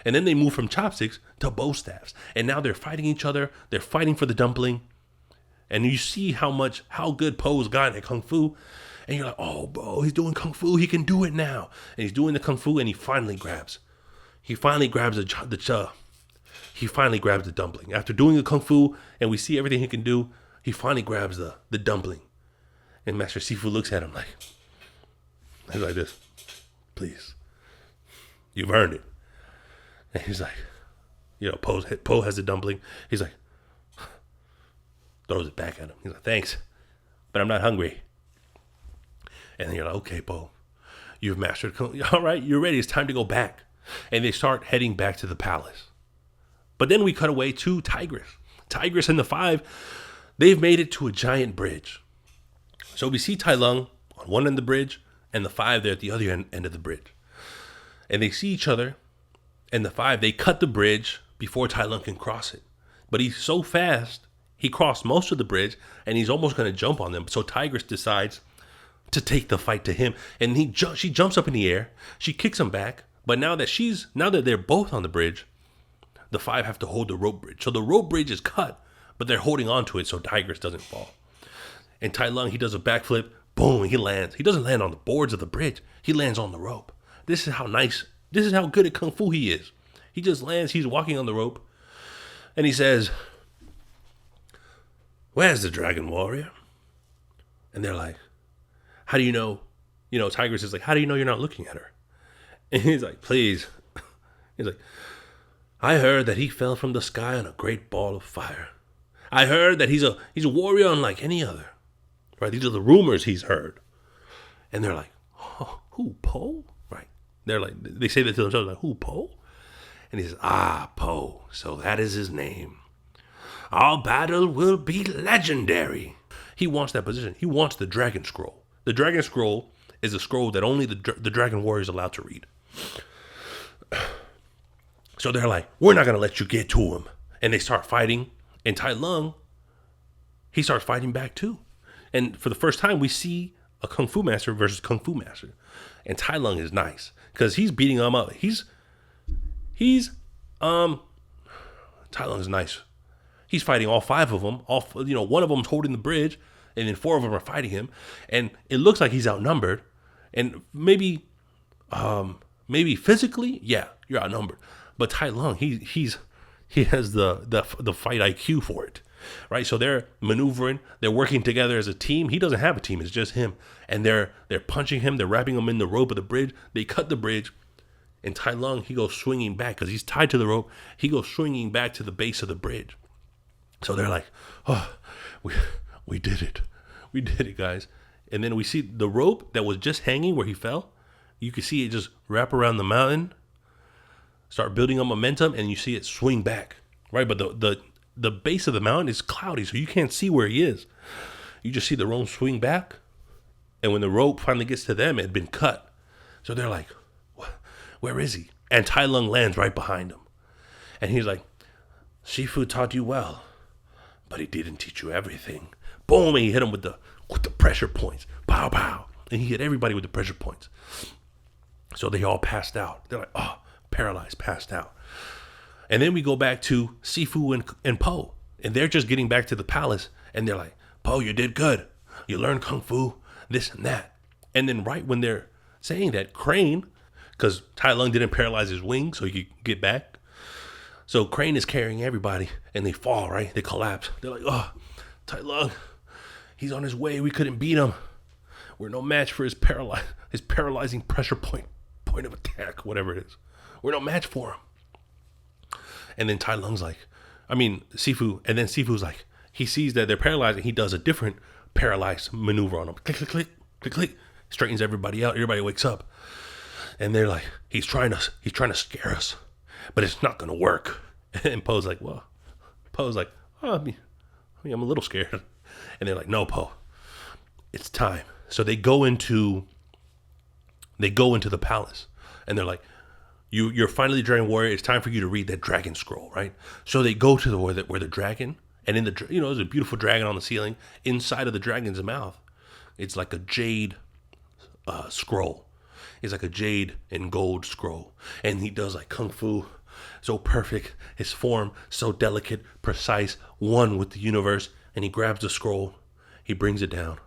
And then they move from chopsticks to bow staffs. And now they're fighting each other. They're fighting for the dumpling. And you see how good Po's gotten at Kung Fu. And you're like, "Oh, bro, he's doing Kung Fu. He can do it now." And he's doing the Kung Fu, and he finally grabs the dumpling. After doing the Kung Fu, and we see everything he can do, he finally grabs the dumpling. And Master Sifu looks at him he's like this, "Please, you've earned it." And he's like, Po has the dumpling. He's like, throws it back at him. He's like, "Thanks, but I'm not hungry." And then you're like, "Okay, Po, you've mastered Kung Fu. All right, you're ready. It's time to go back." And they start heading back to the palace. But then we cut away to Tigress. Tigress and the 5, they've made it to a giant bridge. So we see Tai Lung on one end of the bridge, and the 5 there at the other end of the bridge. And they see each other, and the 5, they cut the bridge before Tai Lung can cross it. But he's so fast, he crossed most of the bridge, and he's almost going to jump on them. So Tigress decides to take the fight to him. And she jumps up in the air, she kicks him back. But now that they're both on the bridge, the 5 have to hold the rope bridge. So the rope bridge is cut, but they're holding on to it so Tigress doesn't fall. And Tai Lung, he does a backflip, boom, he lands. He doesn't land on the boards of the bridge. He lands on the rope. This is how good at Kung Fu he is. He just lands, he's walking on the rope, and he says, "Where's the dragon warrior?" And they're like, "How do you know?" Tigress is like, "How do you know you're not looking at her?" And he's like, "Please." He's like, "I heard that he fell from the sky on a great ball of fire. I heard that he's a warrior unlike any other." Right? These are the rumors he's heard. And they're like, oh, who, Po? Right. They're like, they say that to themselves, like, who, Po? And he says, Po, so that is his name. Our battle will be legendary. He wants that position. He wants the dragon scroll. The dragon scroll is a scroll that only the dragon warrior is allowed to read. So they're like, we're not going to let you get to him. And they start fighting. And Tai Lung, he starts fighting back too. And for the first time, we see a Kung Fu master versus Kung Fu master. And Tai Lung is nice because he's beating them up. Tai Lung is nice. He's fighting all 5 of them. One of them's holding the bridge, and then 4 of them are fighting him. And it looks like he's outnumbered. And maybe physically, yeah, you're outnumbered. But Tai Lung, he has the fight IQ for it, right? So they're maneuvering, they're working together as a team. He doesn't have a team; it's just him. And they're punching him, they're wrapping him in the rope of the bridge. They cut the bridge, and Tai Lung, he goes swinging back because he's tied to the rope. He goes swinging back to the base of the bridge. So they're like, "Oh, we did it, guys!" And then we see the rope that was just hanging where he fell. You can see it just wrap around the mountain, start building up momentum, and you see it swing back, right? But the base of the mountain is cloudy, so you can't see where he is. You just see the rope swing back, and when the rope finally gets to them, it had been cut. So they're like, where is he? And Tai Lung lands right behind him. And he's like, Shifu taught you well, but he didn't teach you everything. Boom, and he hit him with the pressure points. Pow, pow. And he hit everybody with the pressure points. So they all passed out. They're like, paralyzed, passed out. And then we go back to Sifu and Po. And they're just getting back to the palace. And they're like, Po, you did good. You learned Kung Fu, this and that. And then right when they're saying that, Crane, because Tai Lung didn't paralyze his wings so he could get back. So Crane is carrying everybody. And they fall, right? They collapse. They're like, Tai Lung, he's on his way. We couldn't beat him. We're no match for his paralyzing pressure point of attack, whatever it is. We're no match for him. And then Tai Lung's like, Sifu, and then Sifu's like, he sees that they're paralyzed and he does a different paralyzed maneuver on them. Click, click, click, click, click. Straightens everybody out. Everybody wakes up. And they're like, he's trying to scare us, but it's not going to work. And Po's like, I'm a little scared. And they're like, no, Po, it's time. So they go into the palace, and they're like, you're finally the Dragon Warrior. It's time for you to read that dragon scroll, right? So they go to where the dragon, and there's a beautiful dragon on the ceiling. Inside of the dragon's mouth, it's like a jade scroll. It's like a jade and gold scroll, and he does like kung fu, so perfect. His form so delicate, precise, one with the universe. And he grabs the scroll, he brings it down,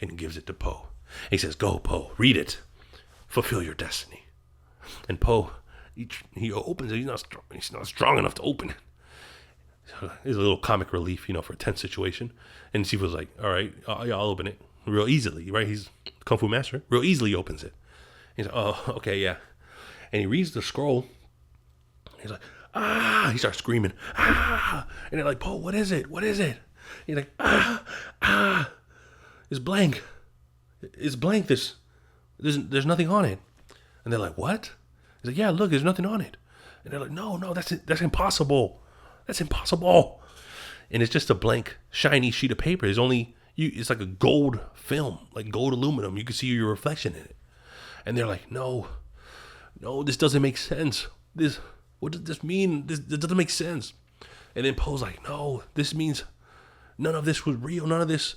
and he gives it to Po. He says, "Go, Po, read it, fulfill your destiny." And Po, he opens it. He's not strong enough to open it. So it's a little comic relief, for a tense situation. And Sifu's like, "All right, I'll open it real easily." Right? He's Kung Fu master. Real easily opens it. He's like, "Oh, okay, yeah." And he reads the scroll. He's like, "Ah!" He starts screaming, "Ah!" And they're like, "Po, what is it? What is it?" He's like, it's blank. It's blank. There's nothing on it. And they're like, what? He's like, yeah, look, there's nothing on it. And they're like, no, that's impossible. That's impossible. And it's just a blank, shiny sheet of paper. It's like a gold film, like gold aluminum. You can see your reflection in it. And they're like, no, this doesn't make sense. What does this mean? This doesn't make sense. And then Po's like, no, this means none of this was real. None of this.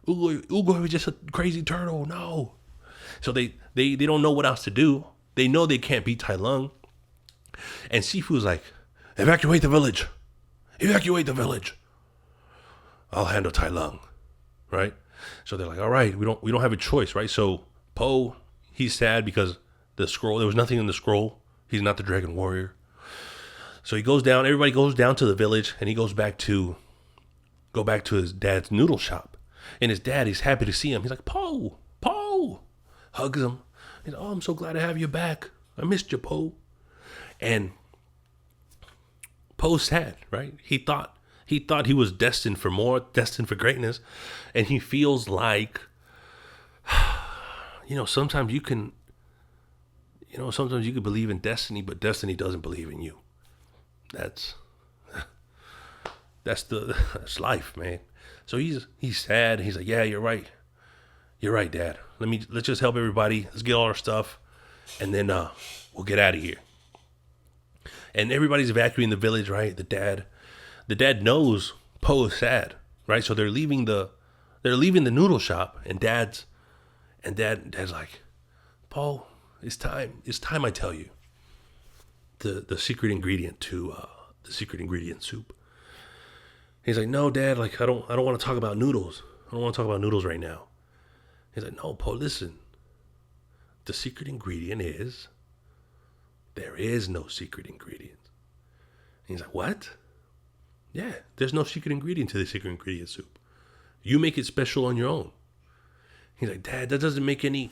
Ugo was just a crazy turtle. No. So they don't know what else to do. They know they can't beat Tai Lung. And Sifu's like, evacuate the village. Evacuate the village. I'll handle Tai Lung. Right? So they're like, all right, we don't have a choice, right? So Po, he's sad because the scroll, there was nothing in the scroll. He's not the Dragon Warrior. So he goes down, everybody goes down to the village, and he goes back to his dad's noodle shop. And his dad, he's happy to see him. He's like, Po, hugs him. He's like, oh, I'm so glad to have you back. I missed you, Po. And Po's sad, right? He thought he was destined for more, destined for greatness. And he feels like, sometimes you can, sometimes you can believe in destiny, but destiny doesn't believe in you. That's that's life, man. So he's sad. He's like, yeah, you're right. You're right, Dad. Let's just help everybody. Let's get all our stuff, and then we'll get out of here. And everybody's evacuating the village, right? The dad knows Poe is sad, right? So they're leaving the noodle shop, and dad's like, Poe, it's time. It's time I tell you the secret ingredient to the secret ingredient soup. He's like, no, Dad, like I don't want to talk about noodles. I don't want to talk about noodles right now. He's like, no, Poe, listen. The secret ingredient is there is no secret ingredient. And he's like, what? Yeah, there's no secret ingredient to the secret ingredient soup. You make it special on your own. He's like, Dad, that doesn't make any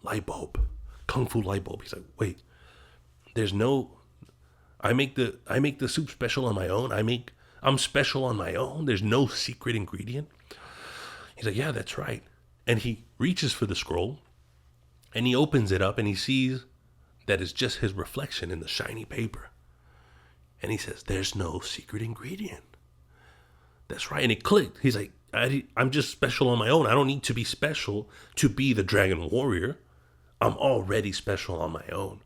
light bulb, kung fu light bulb. He's like, wait, there's no. I make the soup special on my own. I'm special on my own. There's no secret ingredient. He's like, yeah, that's right. And he reaches for the scroll, and he opens it up, and he sees that it's just his reflection in the shiny paper. And he says, there's no secret ingredient. That's right. And it clicked. He's like, I'm just special on my own. I don't need to be special to be the Dragon Warrior. I'm already special on my own.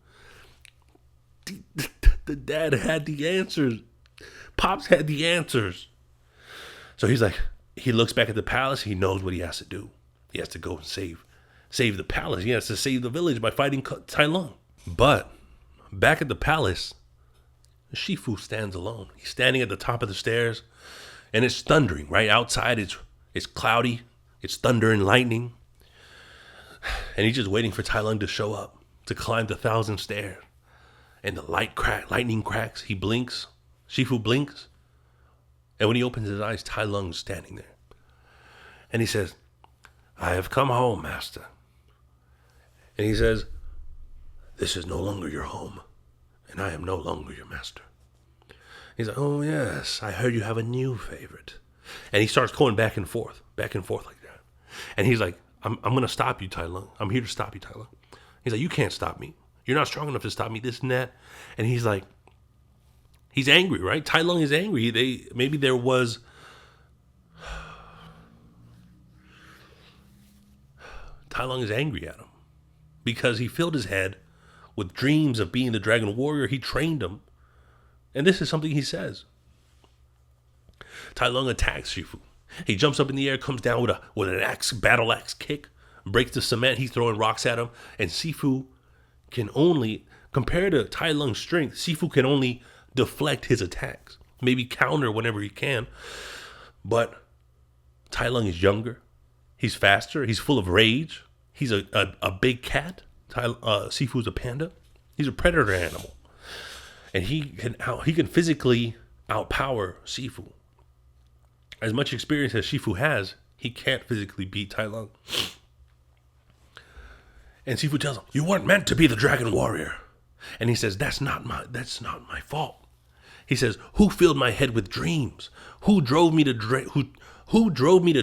The dad had the answers. Pops had the answers. So he's like, he looks back at the palace. He knows what he has to do. He has to go and save the palace. He has to save the village by fighting Tai Lung. But back at the palace, Shifu stands alone. He's standing at the top of the stairs, and it's thundering. Right outside, it's cloudy. It's thunder and lightning, and he's just waiting for Tai Lung to show up to climb the 1,000 stairs. And the lightning cracks. He blinks. Shifu blinks, and when he opens his eyes, Tai Lung's standing there, and he says, "I have come home, master." And he says, "This is no longer your home, and I am no longer your master." He's like, "Oh yes, I heard you have a new favorite." And he starts going back and forth like that. And he's like, I'm going to stop you, Tai Lung. I'm here to stop you, Tai Lung. He's like, "You can't stop me. You're not strong enough to stop me, this and that." And he's like, he's angry, right? Tai Lung is angry. Maybe there was... Tai Lung is angry at him because he filled his head with dreams of being the Dragon Warrior. He trained him. And this is something he says. Tai Lung attacks Shifu. He jumps up in the air, comes down with an battle axe kick, breaks the cement. He's throwing rocks at him. And Shifu can only, compared to Tai Lung's strength, Shifu can only deflect his attacks. Maybe counter whenever he can. But Tai Lung is younger. He's faster. He's full of rage. He's a big cat. Shifu's a panda. He's a predator animal. And he can physically outpower Shifu. As much experience as Shifu has, he can't physically beat Tai Lung. And Shifu tells him, "You weren't meant to be the Dragon Warrior." And he says, that's not my fault. He says, "Who filled my head with dreams? Who drove me to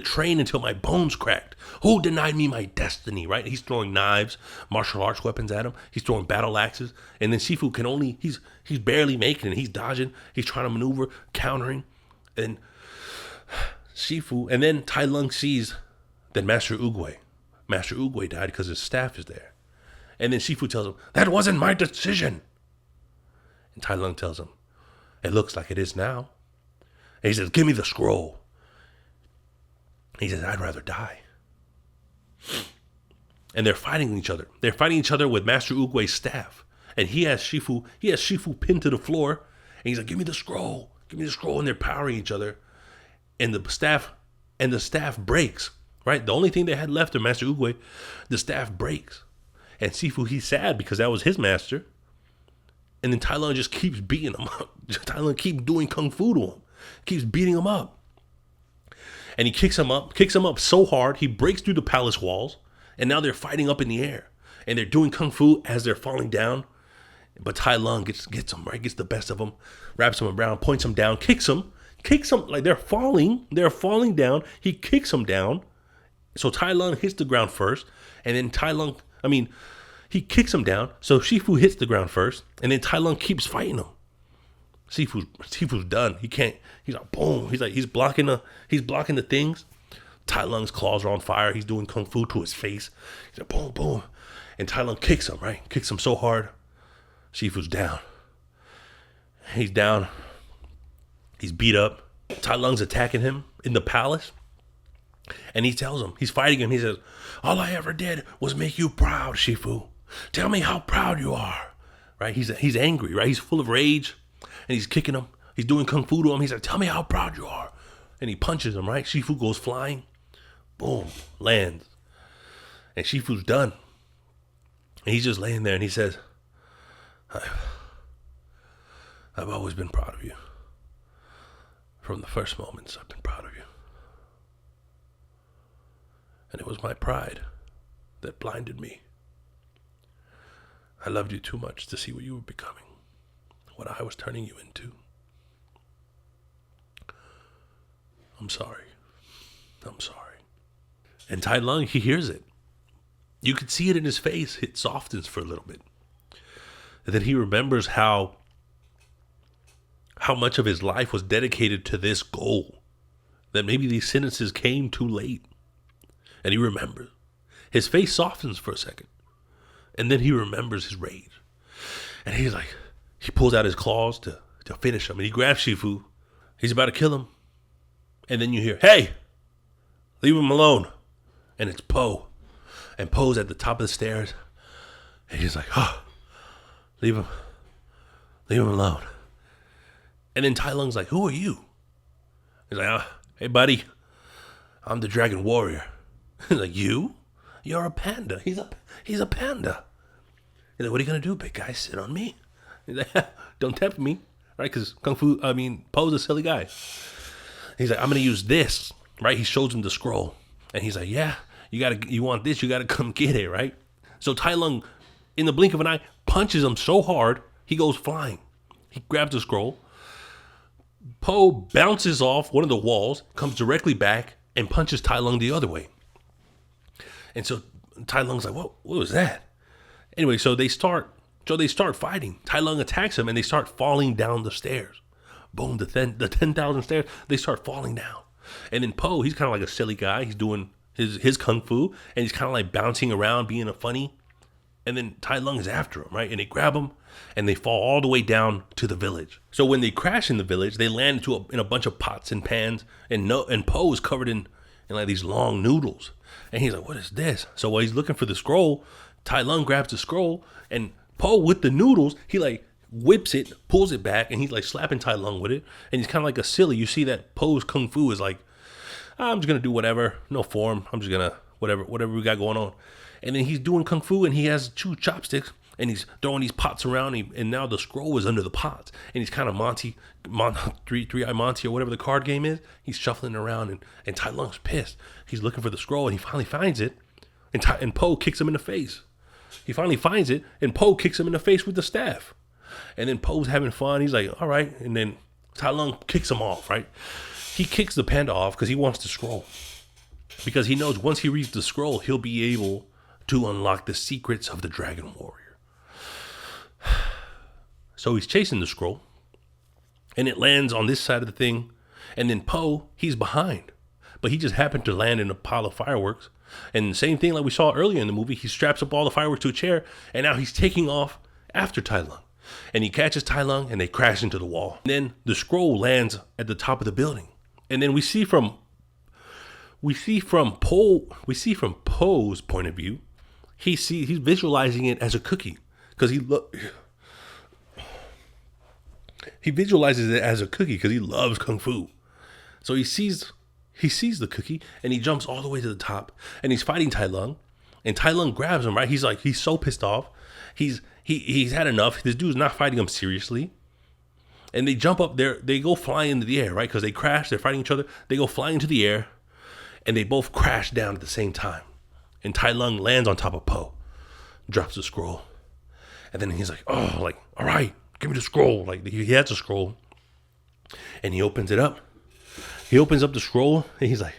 train until my bones cracked? Who denied me my destiny?" Right? He's throwing knives, martial arts weapons at him. He's throwing battle axes. And then Shifu can only, he's barely making it. He's dodging. He's trying to maneuver, countering. And Shifu, and then Tai Lung sees that Master Oogway died because his staff is there. And then Shifu tells him, "That wasn't my decision." And Tai Lung tells him, "It looks like it is now." And he says, "Give me the scroll." He says, "I'd rather die." And they're fighting each other. They're fighting each other with Master Oogway's staff. And he has Shifu pinned to the floor. And he's like, "Give me the scroll. Give me the scroll." And they're powering each other. And the staff breaks. Right? The only thing they had left of Master Oogway, the staff breaks. And Shifu, he's sad because that was his master. And then Tai Lung just keeps beating him up. Tai Lung keeps doing kung fu to him. Keeps beating him up. And he kicks him up so hard, he breaks through the palace walls. And now they're fighting up in the air. And they're doing kung fu as they're falling down. But Tai Lung gets him, right? Gets the best of him. Wraps him around, points him down, kicks him like they're falling down. He kicks him down. So Tai Lung hits the ground first, and then he kicks him down. So Shifu hits the ground first, and then Tai Lung keeps fighting him. Shifu's done. He can't. He's like boom. He's blocking the things. Tai Lung's claws are on fire. He's doing kung fu to his face. He's like boom, boom, and Tai Lung kicks him right. Kicks him so hard. Shifu's down. He's down. He's beat up. Tai Lung's attacking him in the palace. And he tells him, he's fighting him. He says, all I ever did was make you proud, Shifu. Tell me how proud you are. Right? He's angry, right? He's full of rage. And he's kicking him. He's doing kung fu to him. He's like, tell me how proud you are. And he punches him, right? Shifu goes flying. Boom. Lands. And Shifu's done. And he's just laying there and he says, I've always been proud of you. From the first moments, I've been proud of you. And it was my pride that blinded me. I loved you too much to see what you were becoming, what I was turning you into. I'm sorry. I'm sorry. And Tai Lung, he hears it. You could see it in his face. It softens for a little bit. And then he remembers how much of his life was dedicated to this goal. That maybe these sentences came too late. And he remembers. His face softens for a second. And then he remembers his rage. And he's like, he pulls out his claws to finish him. And he grabs Shifu. He's about to kill him. And then you hear, hey, leave him alone. And it's Po. And Po's at the top of the stairs. And he's like, oh, leave him alone. And then Tai Lung's like, who are you? He's like, hey, buddy, I'm the Dragon Warrior. He's like, you? You're a panda. He's a panda. He's like, what are you going to do, big guy? Sit on me? He's like, don't tempt me. Right? Because Po's a silly guy. He's like, I'm going to use this. Right? He shows him the scroll. And he's like, yeah, you want this, you got to come get it, right? So Tai Lung, in the blink of an eye, punches him so hard, he goes flying. He grabs the scroll. Po bounces off one of the walls, comes directly back, and punches Tai Lung the other way. And so Tai Lung's like, what was that? Anyway, so they start fighting. Tai Lung attacks him and they start falling down the stairs. Boom, the 10,000 stairs, they start falling down. And then Po, he's kind of like a silly guy. He's doing his kung fu and he's kind of like bouncing around, being a funny. And then Tai Lung is after him, right? And they grab him and they fall all the way down to the village. So when they crash in the village, they land in a bunch of pots and pans and Po is covered in like these long noodles. And he's like, what is this? So while he's looking for the scroll, Tai Lung grabs the scroll and Po with the noodles, he like whips it, pulls it back, and he's like slapping Tai Lung with it. And he's kind of like a silly. You see that Po's kung fu is like, I'm just going to do whatever, no form. I'm just going to, whatever we got going on. And then he's doing kung fu and he has two chopsticks and he's throwing these pots around and now the scroll is under the pots. And he's kind of three-eye Monty or whatever the card game is. He's shuffling around and Tai Lung's pissed. He's looking for the scroll and he finally finds it and Po kicks him in the face. He finally finds it and Po kicks him in the face with the staff. And then Po's having fun. He's like, all right. And then Tai Lung kicks him off, right? He kicks the panda off because he wants the scroll. Because he knows once he reads the scroll, he'll be able to unlock the secrets of the Dragon Warrior. So he's chasing the scroll. And it lands on this side of the thing. And then Po, he's behind. But he just happened to land in a pile of fireworks. And the same thing like we saw earlier in the movie. He straps up all the fireworks to a chair. And now he's taking off after Tai Lung. And he catches Tai Lung and they crash into the wall. And then the scroll lands at the top of the building. And then we see from Po's point of view, he's visualizing it as a cookie because he visualizes it as a cookie because he loves kung fu. So he sees the cookie and he jumps all the way to the top and he's fighting Tai Lung and Tai Lung grabs him, right? He's so pissed off. He's had enough. This dude's not fighting him seriously. And they jump up there. They go flying into the air, right? Because they crash. They're fighting each other. They go flying into the air. And they both crash down at the same time. And Tai Lung lands on top of Po. Drops the scroll. And then he's like, oh, like, all right, give me the scroll. Like, he has the scroll. And he opens it up. He opens up the scroll. And he's like,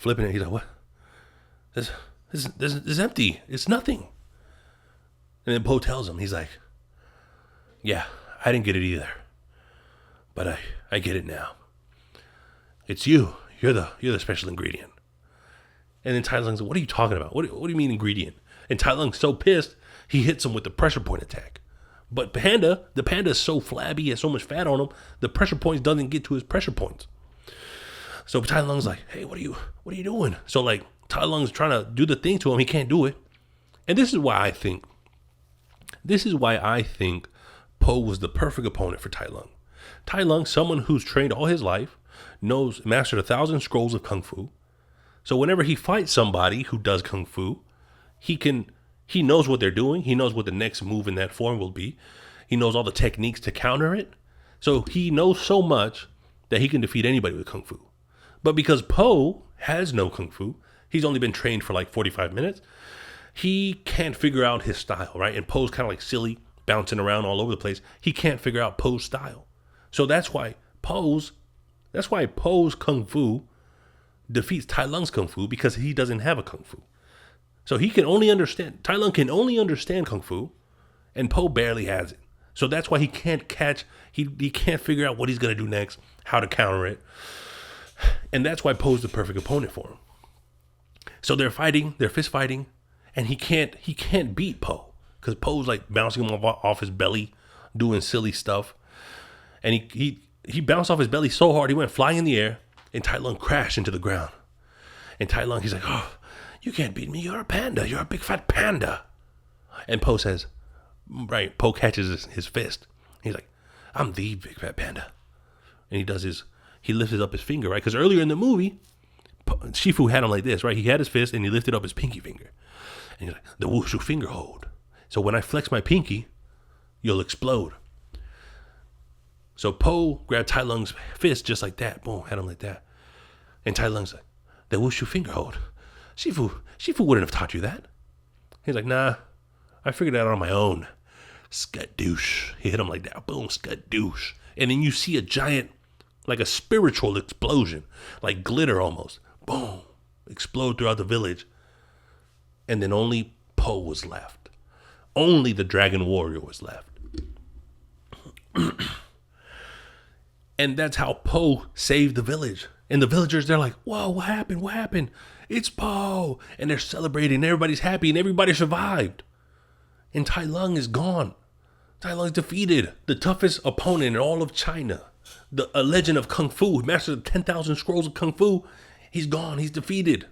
flipping it. He's like, what? This is empty. It's nothing. And then Po tells him, he's like, yeah, I didn't get it either. But I get it now. It's you. You're the special ingredient. And then Tai Lung's like, what are you talking about? What do you mean ingredient? And Tai Lung's so pissed, he hits him with the pressure point attack. But the panda is so flabby, he has so much fat on him, the pressure points doesn't get to his pressure points. So Tai Lung's like, hey, what are you doing? So like Tai Lung's trying to do the thing to him, he can't do it. And this is why I think Po was the perfect opponent for Tai Lung. Tai Lung, someone who's trained all his life, mastered 1,000 scrolls of Kung Fu. So whenever he fights somebody who does Kung Fu, he knows what they're doing. He knows what the next move in that form will be. He knows all the techniques to counter it. So he knows so much that he can defeat anybody with Kung Fu. But because Po has no Kung Fu, he's only been trained for like 45 minutes, he can't figure out his style, right? And Po's kind of like silly, bouncing around all over the place. He can't figure out Po's style. So that's why Po's Kung Fu defeats Tai Lung's Kung Fu, because he doesn't have a Kung Fu. So Tai Lung can only understand Kung Fu, and Po barely has it. So that's why he can't figure out what he's going to do next, how to counter it. And that's why Po's the perfect opponent for him. So they're fist fighting, and he can't beat Po, because Po's like bouncing him off his belly, doing silly stuff. And he bounced off his belly so hard, he went flying in the air, and Tai Lung crashed into the ground. And Tai Lung, he's like, oh, you can't beat me. You're a panda. You're a big fat panda. And Po says, right, Po catches his fist. He's like, I'm the big fat panda. And he lifted up his finger, right? Because earlier in the movie, Shifu had him like this, right? He had his fist and he lifted up his pinky finger. And he's like, the wushu finger hold. So when I flex my pinky, you'll explode. So Po grabbed Tai Lung's fist just like that. Boom, had him like that. And Tai Lung's like, the wushu finger hold. Shifu wouldn't have taught you that. He's like, nah, I figured it out on my own. Skadoosh. He hit him like that. Boom, skadoosh. And then you see a giant, like a spiritual explosion, like glitter almost. Boom. Explode throughout the village. And then only Po was left. Only the Dragon Warrior was left. And that's how Po saved the village. And the villagers, they're like, whoa, what happened? What happened? It's Po. And they're celebrating. Everybody's happy and everybody survived. And Tai Lung is gone. Tai Lung's defeated. The toughest opponent in all of China. A legend of Kung Fu. He mastered 10,000 scrolls of Kung Fu. He's gone. He's defeated.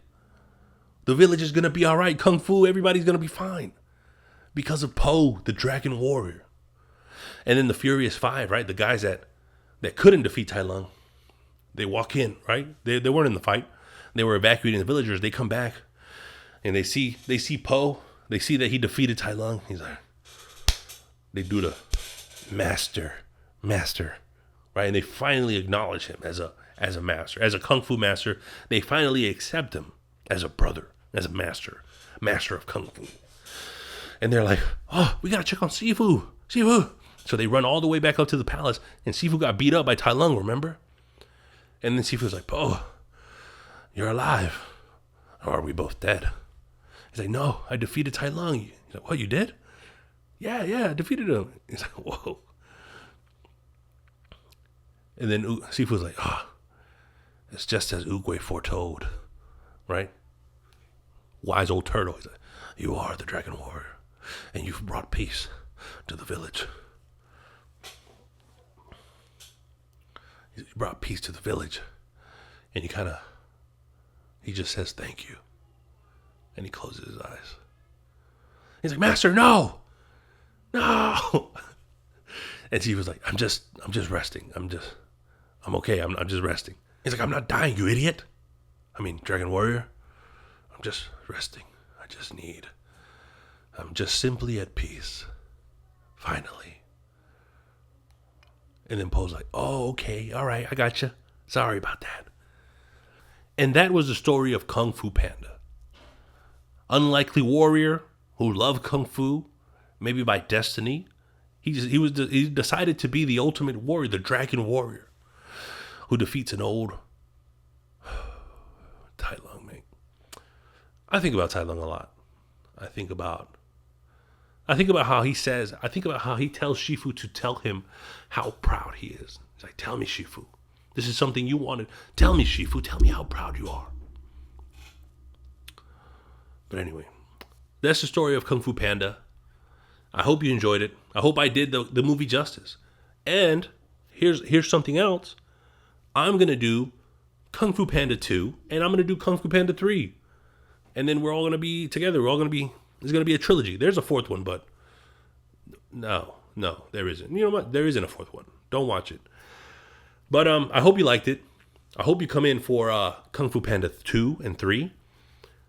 The village is going to be all right. Kung Fu, everybody's going to be fine. Because of Po, the Dragon Warrior. And then the Furious Five, right? The guys that couldn't defeat Tai Lung. They walk in, right? They weren't in the fight. They were evacuating the villagers. They come back and they see Po. They see that he defeated Tai Lung. He's like, they do the master, right? And they finally acknowledge him as a master, as a Kung Fu master. They finally accept him as a brother, as a master of Kung Fu. And they're like, oh, we got to check on Sifu. So they run all the way back up to the palace, and Sifu got beat up by Tai Lung, remember? And then Sifu's like, Po, you're alive. Or are we both dead? He's like, no, I defeated Tai Lung. He's like, what, you did? Yeah, I defeated him. He's like, whoa. And then Sifu's like, it's just as Oogway foretold, right? Wise old turtle. He's like, you are the Dragon Warrior, and you've brought peace to the village. He brought peace to the village. And he just says thank you. And he closes his eyes. He's like, Master, no. And she was like, I'm just resting. I'm okay. I'm just resting. He's like, I'm not dying, you idiot. Dragon Warrior. I'm just resting. I'm just simply at peace. Finally. And then Po's like, oh, okay, all right, I got you. Sorry about that. And that was the story of Kung Fu Panda. Unlikely warrior who loved Kung Fu, maybe by destiny. He decided to be the ultimate warrior, the Dragon Warrior, who defeats an old Tai Lung I think about Tai Lung a lot. I think about how he says, I think about how he tells Shifu to tell him how proud he is. He's like, tell me, Shifu. This is something you wanted. Tell me, Shifu. Tell me how proud you are. But anyway, that's the story of Kung Fu Panda. I hope you enjoyed it. I hope I did the movie justice. And here's something else. I'm going to do Kung Fu Panda 2, and I'm going to do Kung Fu Panda 3. And then we're all going to be together. There's going to be a trilogy. There's a fourth one, but no, there isn't. You know what? There isn't a fourth one. Don't watch it. But I hope you liked it. I hope you come in for Kung Fu Panda 2 and 3.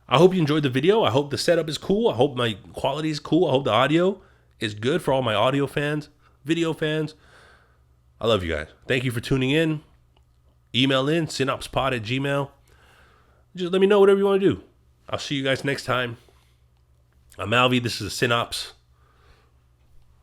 I hope you enjoyed the video. I hope the setup is cool. I hope my quality is cool. I hope the audio is good for all my audio fans, video fans. I love you guys. Thank you for tuning in. Email in, cine-ops@gmail.com. Just let me know whatever you want to do. I'll see you guys next time. I'm Alvy. This is a Cine-ops.